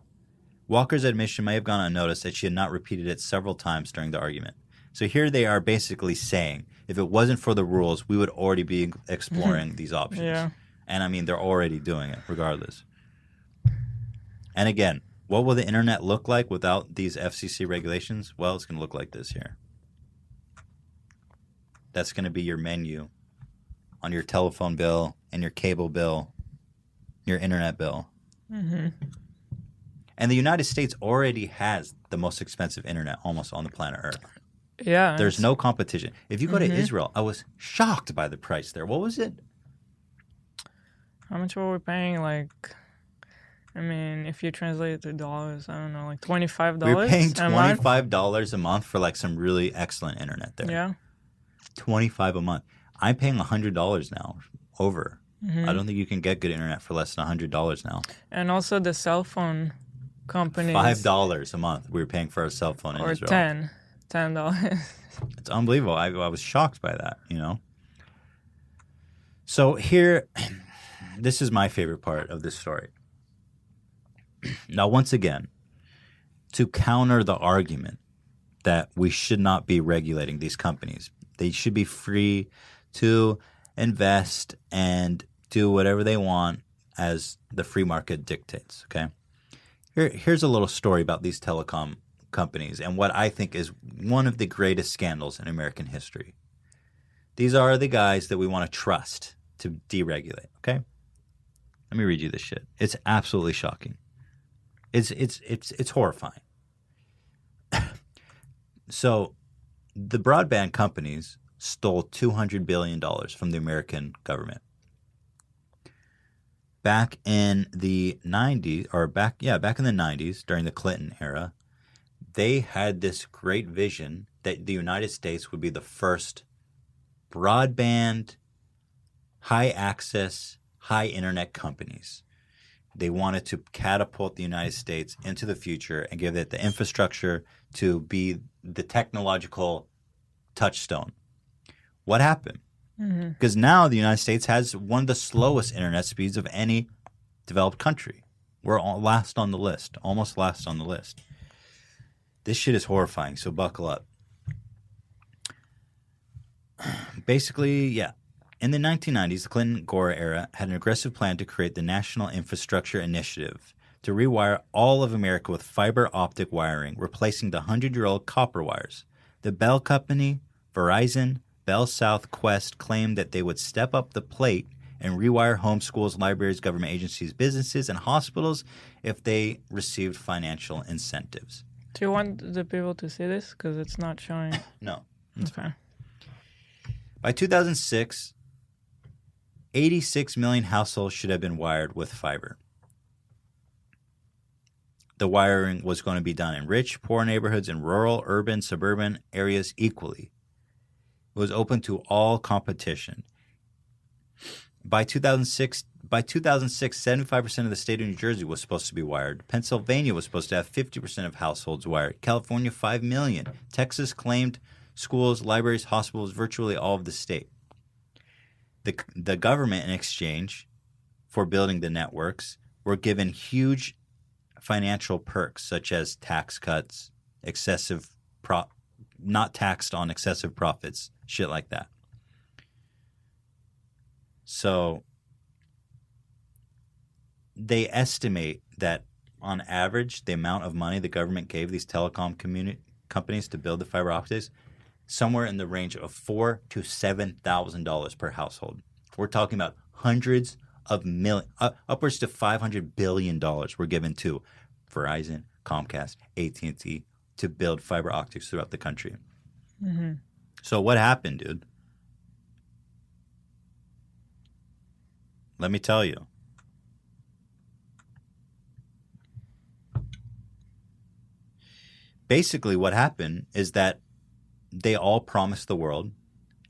Walker's admission may have gone unnoticed that she had not repeated it several times during the argument. So here they are basically saying, if it wasn't for the rules, we would already be exploring these options. Yeah. And I mean, they're already doing it regardless. And again, what will the internet look like without these FCC regulations? Well, it's going to look like this here. That's going to be your menu on your telephone bill and your cable bill, your internet bill. Mm-hmm. And the United States already has the most expensive internet almost on the planet Earth. Yeah. There's no competition. If you go to Israel, I was shocked by the price there. What was it? How much were we paying? Like, I mean, if you translate it to dollars, I don't know, like $25 We were paying a month? $25 a month for like some really excellent internet there. Yeah. $25 a month. I'm paying $100 now over. Mm-hmm. I don't think you can get good internet for less than $100 now. And also the cell phone companies. $5 a month we were paying for a cell phone in or Israel. $10. It's unbelievable. I was shocked by that, you know. So here, this is my favorite part of this story. Now, once again, to counter the argument that we should not be regulating these companies, they should be free to invest and do whatever they want as the free market dictates, okay? Here's a little story about these telecom companies and what I think is one of the greatest scandals in American history. These are the guys that we want to trust to deregulate, okay? Let me read you this shit. It's absolutely shocking. It's horrifying. So, the broadband companies stole $200 billion from the American government. Back in the 90s, back in the 90s, during the Clinton era, they had this great vision that the United States would be the first broadband, high access, high internet companies. They wanted to catapult the United States into the future and give it the infrastructure to be the technological touchstone. What happened? Because now the United States has one of the slowest internet speeds of any developed country. We're last on the list, almost last on the list. This shit is horrifying, so buckle up. Basically, yeah. In the 1990s, the Clinton-Gore era had an aggressive plan to create the National Infrastructure Initiative to rewire all of America with fiber optic wiring, replacing the 100-year-old copper wires. The Bell Company, Verizon, Bell South, Quest claimed that they would step up the plate and rewire home, schools, libraries, government agencies, businesses, and hospitals if they received financial incentives. Do you want the people to see this? Because it's not showing. No. Okay. By 2006, 86 million households should have been wired with fiber. The wiring was going to be done in rich, poor neighborhoods, in rural, urban, suburban areas equally. It was open to all competition. By 2006, 75% of the state of New Jersey was supposed to be wired. Pennsylvania was supposed to have 50% of households wired. California, 5 million. Texas claimed schools, libraries, hospitals, virtually all of the state. The government, in exchange for building the networks, were given huge financial perks, such as tax cuts, not taxed on excessive profits, shit like that. So they estimate that on average, the amount of money the government gave these telecom companies to build the fiber optics, somewhere in the range of $4,000 to $7,000 per household. We're talking about hundreds of millions, upwards to $500 billion were given to Verizon, Comcast, AT&T to build fiber optics throughout the country. Mm-hmm. So what happened, dude? Let me tell you. Basically, what happened is that they all promised the world,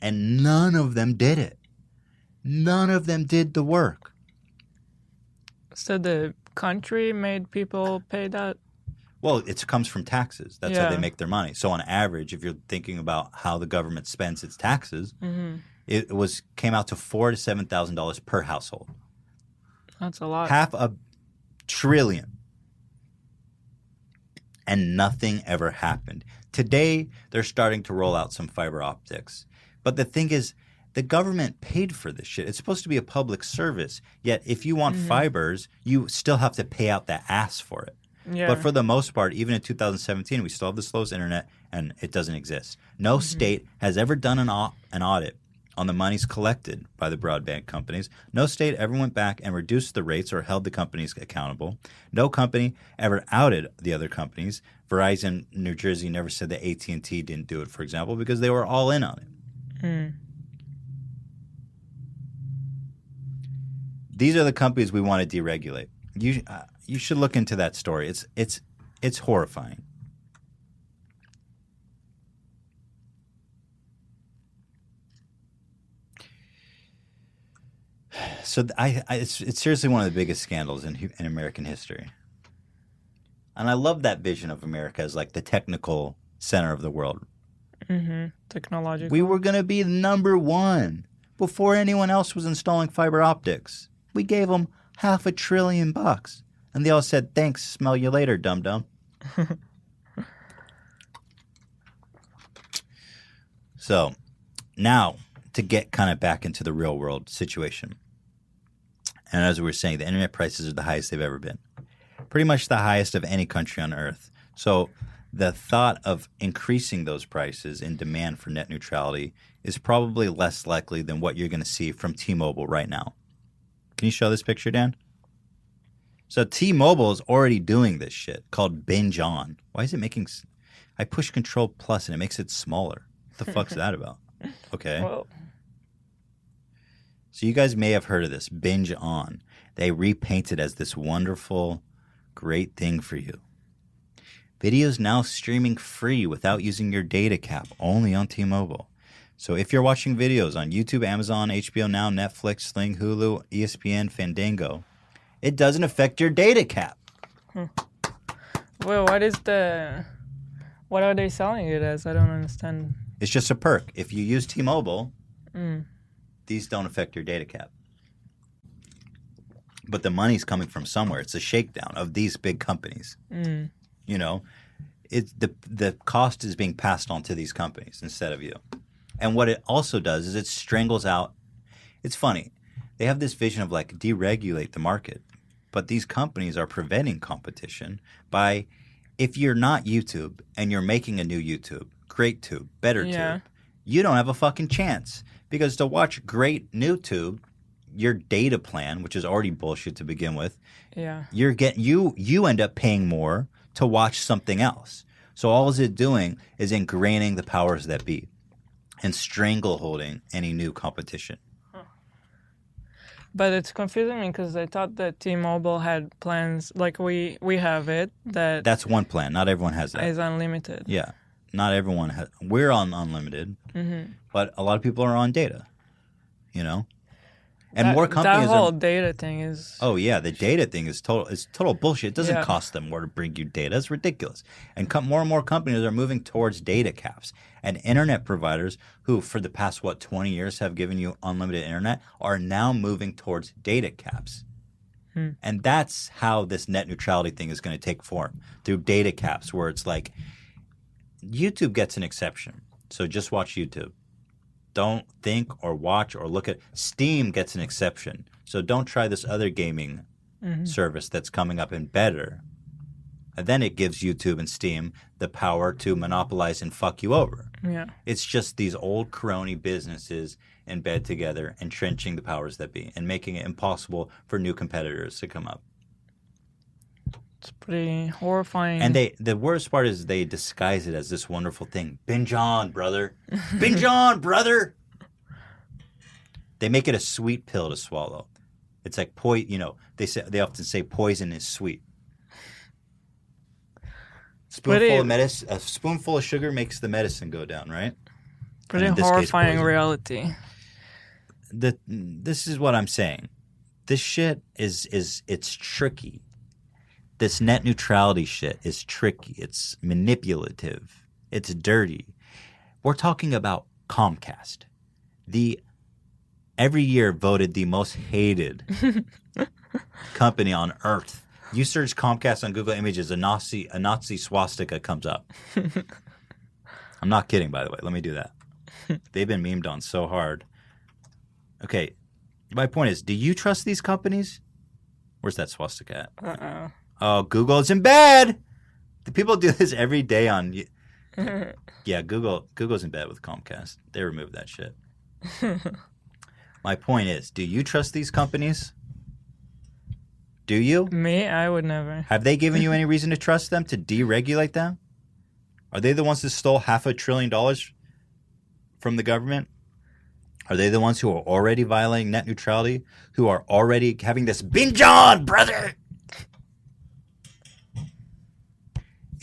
and none of them did it. None of them did the work. So the country made people pay that? Well, it comes from taxes. That's how they Yeah. make their money. So on average, if you're thinking about how the government spends its taxes, it came out to $4,000 to $7,000 per household. That's a lot. $500 billion. And nothing ever happened. Today, they're starting to roll out some fiber optics. But the thing is, the government paid for this shit. It's supposed to be a public service. Yet, if you want fibers, you still have to pay out the ass for it. Yeah. But for the most part, even in 2017, we still have the slowest internet, and it doesn't exist. No state has ever done an audit on the monies collected by the broadband companies. No state ever went back and reduced the rates or held the companies accountable. No company ever outed the other companies. Verizon, New Jersey never said that AT&T didn't do it, for example, because they were all in on it. These are the companies we want to deregulate. You should look into that story. It's horrifying. So it's seriously one of the biggest scandals in American history. And I love that vision of America as like the technical center of the world. Technological. We were going to be number one before anyone else was installing fiber optics. We gave them $500 billion. And they all said, thanks, smell you later, dum-dum. So now to get kind of back into the real world situation. And as we were saying, the internet prices are the highest they've ever been. Pretty much the highest of any country on earth. So the thought of increasing those prices in demand for net neutrality is probably less likely than what you're going to see from T-Mobile right now. Can you show this picture, Dan? So T-Mobile is already doing this shit called binge on. Why is it making... I push Control Plus and it makes it smaller. What the fuck's that about? Okay. Well, So you guys may have heard of this, binge on. They repaint it as this wonderful, great thing for you. Videos now streaming free without using your data cap, only on T-Mobile. So if you're watching videos on YouTube, Amazon, HBO Now, Netflix, Sling, Hulu, ESPN, Fandango, it doesn't affect your data cap. well, what are they selling it as? I don't understand. It's just a perk. If you use T-Mobile, these don't affect your data cap. But the money's coming from somewhere. It's a shakedown of these big companies. You know, the cost is being passed on to these companies instead of you. And what it also does is it strangles out. It's funny. They have this vision of like deregulate the market. But these companies are preventing competition by, if you're not YouTube and you're making a new YouTube, great tube, better tube, you don't have a fucking chance. Because to watch great new tube, your data plan, which is already bullshit to begin with, you end up paying more to watch something else. So all is it doing is ingraining the powers that be and strangleholding any new competition. But it's confusing me because I thought that T-Mobile had plans like we have it That's one plan. Not everyone has that. is unlimited. Yeah. Not everyone has. We're on unlimited, but a lot of people are on data, you know? And more companies that whole data thing is... Oh, yeah. The data thing is total bullshit. It doesn't cost them more to bring you data. It's ridiculous. And more and more companies are moving towards data caps. And internet providers who, for the past, 20 years have given you unlimited internet are now moving towards data caps. And that's how this net neutrality thing is going to take form, through data caps, where it's like YouTube gets an exception. So just watch YouTube. Don't think or watch or look at. Steam gets an exception. So don't try this other gaming service that's coming up and better. And then it gives YouTube and Steam the power to monopolize and fuck you over. Yeah. It's just these old crony businesses in bed together, entrenching the powers that be and making it impossible for new competitors to come up. It's Pretty horrifying. And the worst part is they disguise it as this wonderful thing. Binge on, brother. Binge on, brother. They make it a sweet pill to swallow. It's like they often say poison is sweet. A spoonful of sugar makes the medicine go down, right? Pretty horrifying reality. This is what I'm saying. This shit it's tricky. This net neutrality shit is tricky. It's manipulative. It's dirty. We're talking about Comcast, every year voted the most hated company on earth. You search Comcast on Google Images, a Nazi swastika comes up. I'm not kidding, by the way. Let me do that. They've been memed on so hard. Okay, my point is, do you trust these companies? Where's that swastika at? Oh, Google is in bed. The people do this every day on. Yeah, Google's in bed with Comcast. They removed that shit. My point is, do you trust these companies? Do you? Me, I would never. Have they given you any reason to trust them, to deregulate them? Are they the ones that stole $500 billion from the government? Are they the ones who are already violating net neutrality? Who are already having this binge on, brother?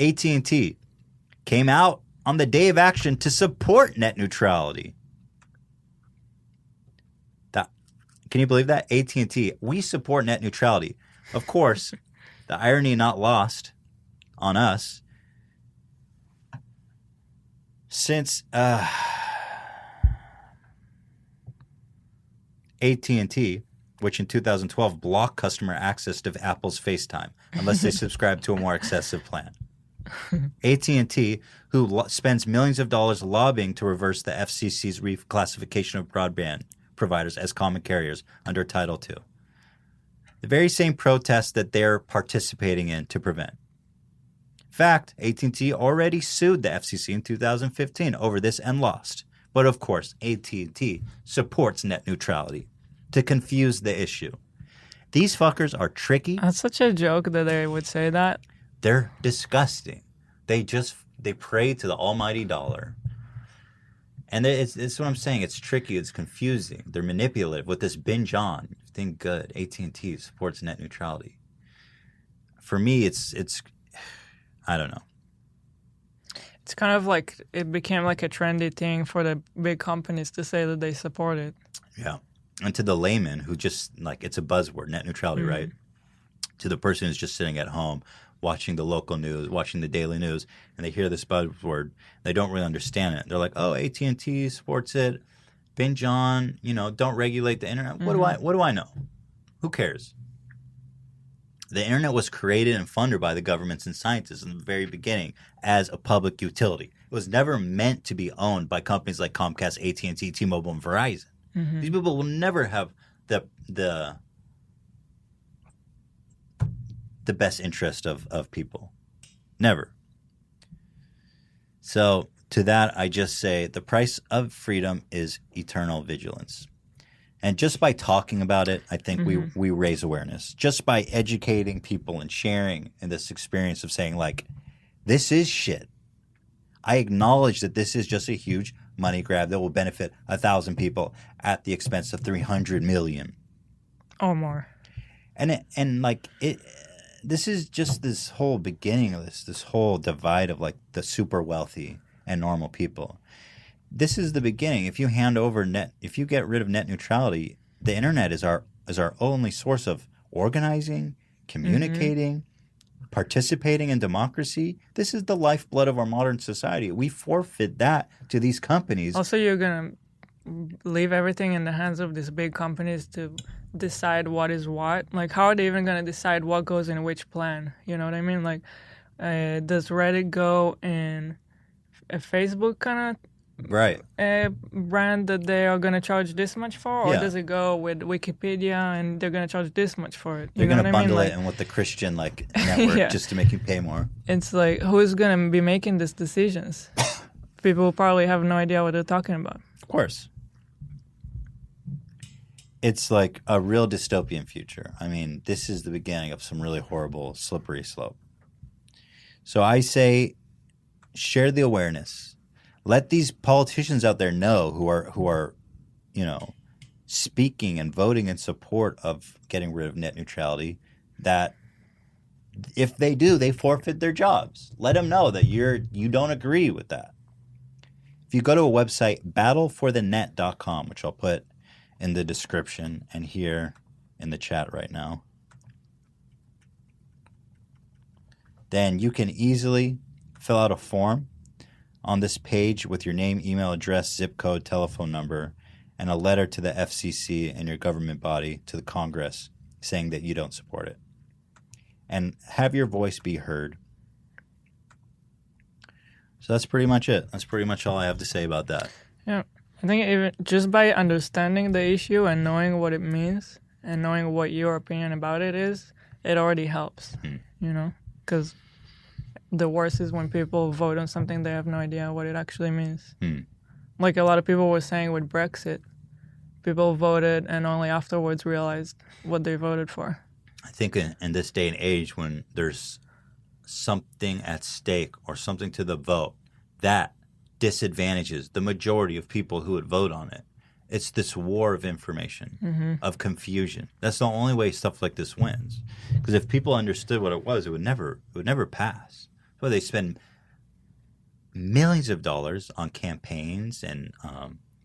AT&T came out on the day of action to support net neutrality. Can you believe that? AT&T, we support net neutrality. Of course, the irony not lost on us. Since AT&T, which in 2012 blocked customer access to Apple's FaceTime unless they subscribe to a more excessive plan. AT&T, who spends millions of dollars lobbying to reverse the FCC's reclassification of broadband providers as common carriers under Title II. The very same protests that they're participating in to prevent. In fact, AT&T already sued the FCC in 2015 over this and lost. But of course, AT&T supports net neutrality to confuse the issue. These fuckers are tricky. That's such a joke that they would say that. They're disgusting. They pray to the almighty dollar. And it's what I'm saying. It's tricky. It's confusing. They're manipulative with this binge on. Think good. AT&T supports net neutrality. For me, it's I don't know. It's kind of like it became like a trendy thing for the big companies to say that they support it. Yeah. And to the layman who just, like, it's a buzzword, net neutrality, right? To the person who's just sitting at home watching the local news, watching the daily news, and they hear this buzzword, they don't really understand it. They're like, oh, AT&T supports it, binge on, don't regulate the internet. What do I know? Who cares? The internet was created and funded by the governments and scientists in the very beginning as a public utility. It was never meant to be owned by companies like Comcast, AT&T, T-Mobile, and Verizon. These people will never have the best interest of people. Never. So to that, I just say the price of freedom is eternal vigilance. And just by talking about it, I think we raise awareness. Just by educating people and sharing in this experience of saying, like, this is shit. I acknowledge that this is just a huge money grab that will benefit 1,000 people at the expense of 300 million. Or more. This is just this whole beginning of this whole divide of, like, the super wealthy and normal people. This is the beginning. If you if you get rid of net neutrality, the internet is our only source of organizing, communicating, participating in democracy. This is the lifeblood of our modern society. We forfeit that to these companies. Also, you're going to leave everything in the hands of these big companies to decide what is what. Like, how are they even going to decide what goes in which plan? You know what I mean? Like, does Reddit go in a Facebook kind of brand that they are going to charge this much for? Or does it go with Wikipedia and they're going to charge this much for it? They're going to bundle it in with the Christian network just to make you pay more. It's like, who's going to be making these decisions? People probably have no idea what they're talking about. Of course. It's like a real dystopian future. I mean, this is the beginning of some really horrible, slippery slope. So I say, share the awareness. Let these politicians out there know who are, speaking and voting in support of getting rid of net neutrality, that if they do, they forfeit their jobs. Let them know that you don't agree with that. If you go to a website, battleforthenet.com, which I'll put in the description and here in the chat right now, then you can easily fill out a form on this page with your name, email address, zip code, telephone number, and a letter to the FCC and your government body, to the Congress, saying that you don't support it. And have your voice be heard. So that's pretty much it. That's pretty much all I have to say about that. Yeah. I think even just by understanding the issue and knowing what it means and knowing what your opinion about it is, it already helps, because the worst is when people vote on something they have no idea what it actually means. Like a lot of people were saying with Brexit, people voted and only afterwards realized what they voted for. I think in this day and age, when there's something at stake or something to the vote that disadvantages the majority of people who would vote on it, it's this war of information, of confusion. That's the only way stuff like this wins. Because if people understood what it would never pass. That's why they spend millions of dollars on campaigns and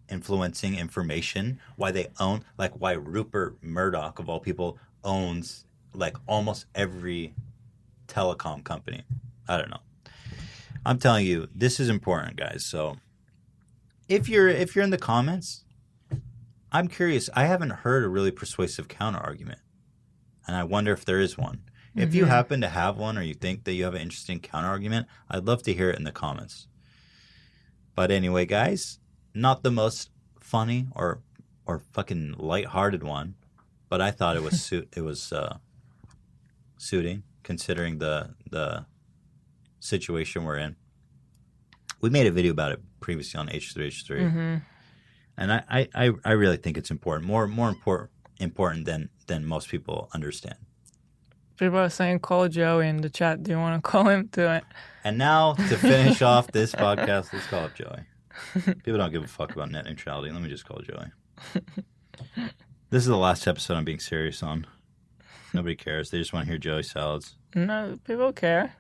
influencing information. Why they own, why Rupert Murdoch of all people owns almost every telecom company. I don't know. I'm telling you, this is important, guys. So if you're in the comments, I'm curious. I haven't heard a really persuasive counter argument, and I wonder if there is one. If you happen to have one, or you think that you have an interesting counter argument, I'd love to hear it in the comments. But anyway, guys, not the most funny or fucking lighthearted one, but I thought it was suiting considering the situation we're in. We made a video about it previously on H3H3, and I really think it's important, more important than most people understand. People are saying call Joey in the chat. Do you want to call him to it? And now to finish off this podcast, let's call up Joey. People don't give a fuck about net neutrality. Let me just call Joey. This is the last episode I'm being serious on. Nobody cares. They just want to hear Joey salads. No, people care.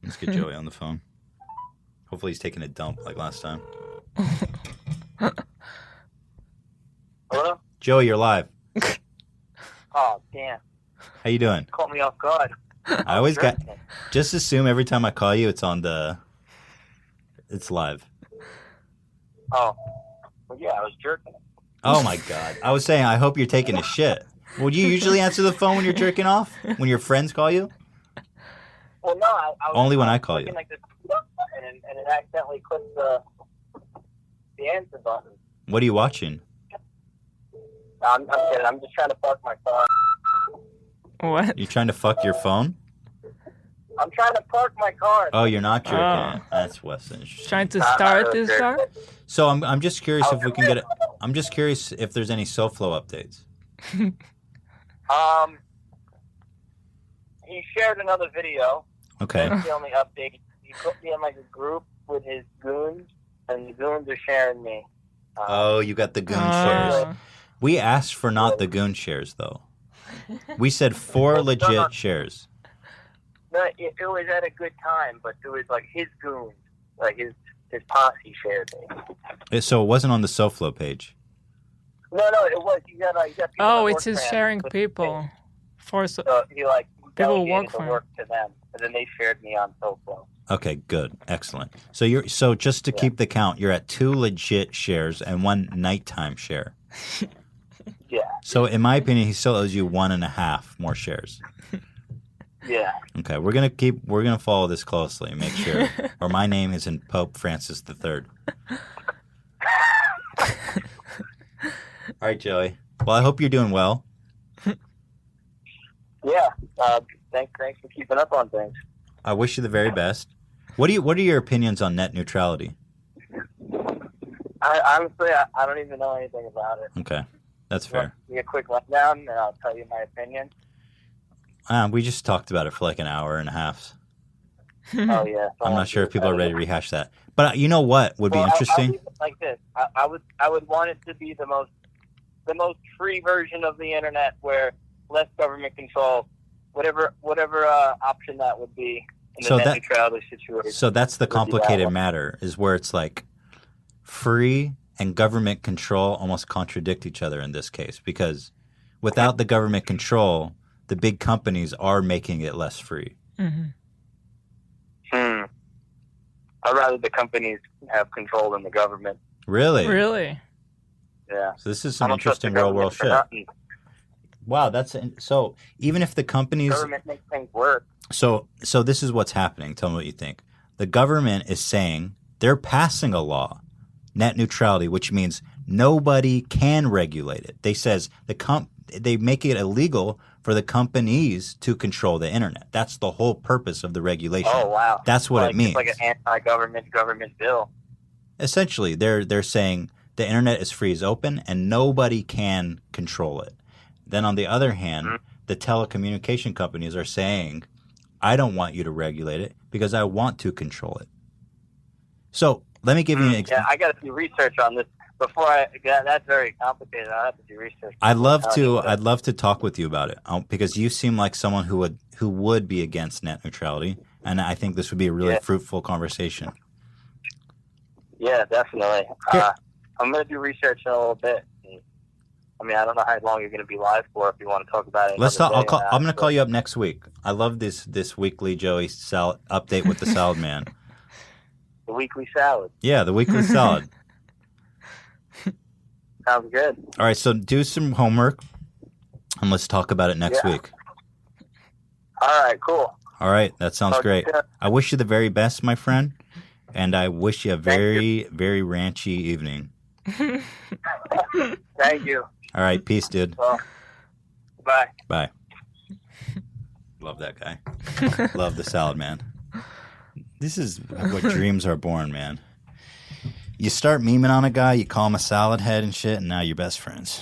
Let's get Joey on the phone. Hopefully he's taking a dump like last time. Hello? Joey, you're live. Oh, damn. How you doing? Caught me off guard. I always just assume every time I call you, it's live. Oh. Well, yeah, I was jerking. Oh, my God. I was saying, I hope you're taking a shit. Would you usually answer the phone when you're jerking off? When your friends call you? Well, no. I was only when I call you. Like this and it accidentally clicked the answer button. What are you watching? I'm kidding. I'm just trying to park my car. What? You trying to fuck your phone? I'm trying to park my car. Oh, you're not jerking it. That's what's interesting. Trying to start this car? So I'm just curious if we can get it. I'm just curious if there's any SoFlo updates. He shared another video. Okay. That's the only update. He put me in a group with his goons, and the goons are sharing me. Oh, you got the goon shares. We asked for not the goon shares, though. We said 4 legit shares. No, it was at a good time, but it was his goons, his posse shared me. So it wasn't on the SoFlo page. No, it was. You got people. Oh, it's his sharing people. So he people work for him. To them, and then they shared me on SoFlo. Okay, good, excellent. So just to keep the count, you're at 2 legit shares and 1 nighttime share. Yeah. So in my opinion, he still owes you 1.5 more shares. Yeah. Okay, we're gonna follow this closely and make sure, or my name isn't Pope Francis III. All right, Joey. Well, I hope you're doing well. Yeah. Thanks for keeping up on things. I wish you the very best. What are your opinions on net neutrality? Honestly, I don't even know anything about it. Okay, that's fair. Give me a quick rundown, and I'll tell you my opinion. We just talked about it for like an hour and a half. Oh yeah. I'm not sure if people are ready to rehash that. But you know what would be I'll interesting? leave it like this. I would want it to be the most free version of the internet, where less government control, whatever option that would be in the net neutrality situation. So that's the complicated matter, is where it's like free and government control almost contradict each other in this case, because without the government control, the big companies are making it less free. I'd rather the companies have control than the government. Really? Really? Yeah. So this is some interesting real world shit. Wow, so even if the companies government makes things work. So this is what's happening. Tell me what you think. The government is saying they're passing a law, net neutrality, which means nobody can regulate it. They says they make it illegal for the companies to control the internet. That's the whole purpose of the regulation. Oh wow. That's what it means. It's like an anti-government bill. Essentially, they're saying the internet is free as open and nobody can control it. Then on the other hand, the telecommunication companies are saying, I don't want you to regulate it because I want to control it. So let me give you an example. Yeah, I got to do research on this that's very complicated. I have to do research. I'd love to talk with you about it because you seem like someone who would be against net neutrality, and I think this would be a really fruitful conversation. Yeah, definitely. I'm going to do research in a little bit. I mean, I don't know how long you're going to be live for if you want to talk about it. Let's talk. I'm going to call you up next week. I love this weekly Joey salad update with the salad man. The weekly salad. Yeah, the weekly salad. Sounds good. All right, so do some homework, and let's talk about it next week. All right, cool. All right, that sounds great. I wish you the very best, my friend, and I wish you a very, very ranchy evening. Thank you. All right, peace, dude. Well, bye. Bye. Love that guy. Love the salad man. This is what dreams are born, man. You start memeing on a guy, you call him a salad head and shit, and now you're best friends.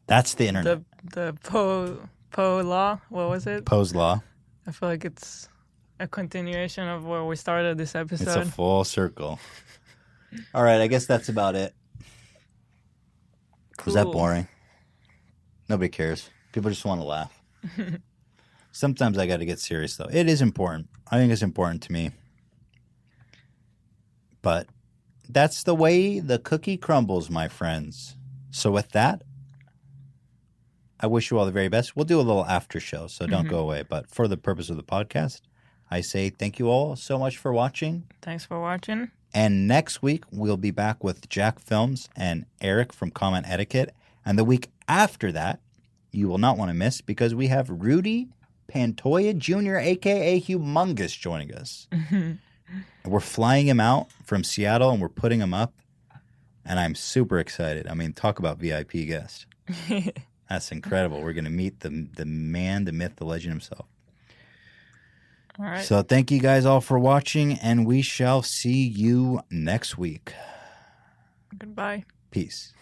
That's the internet. The Poe law, what was it? Poe's law. I feel like it's a continuation of where we started this episode. It's a full circle. All right, I guess that's about it. Cool. Was that boring? Nobody cares. People just want to laugh. Sometimes I got to get serious, though. It is important. I think it's important to me. But that's the way the cookie crumbles, my friends. So with that, I wish you all the very best. We'll do a little after show, so don't go away. But for the purpose of the podcast, I say thank you all so much for watching. Thanks for watching. And next week, we'll be back with Jack Films and Eric from Comment Etiquette. And the week after that, you will not want to miss because we have Rudy Pantoja Jr., a.k.a. Humongous, joining us. We're flying him out from Seattle, and we're putting him up. And I'm super excited. I mean, talk about VIP guest. That's incredible. We're going to meet the man, the myth, the legend himself. All right. So thank you guys all for watching, and we shall see you next week. Goodbye. Peace.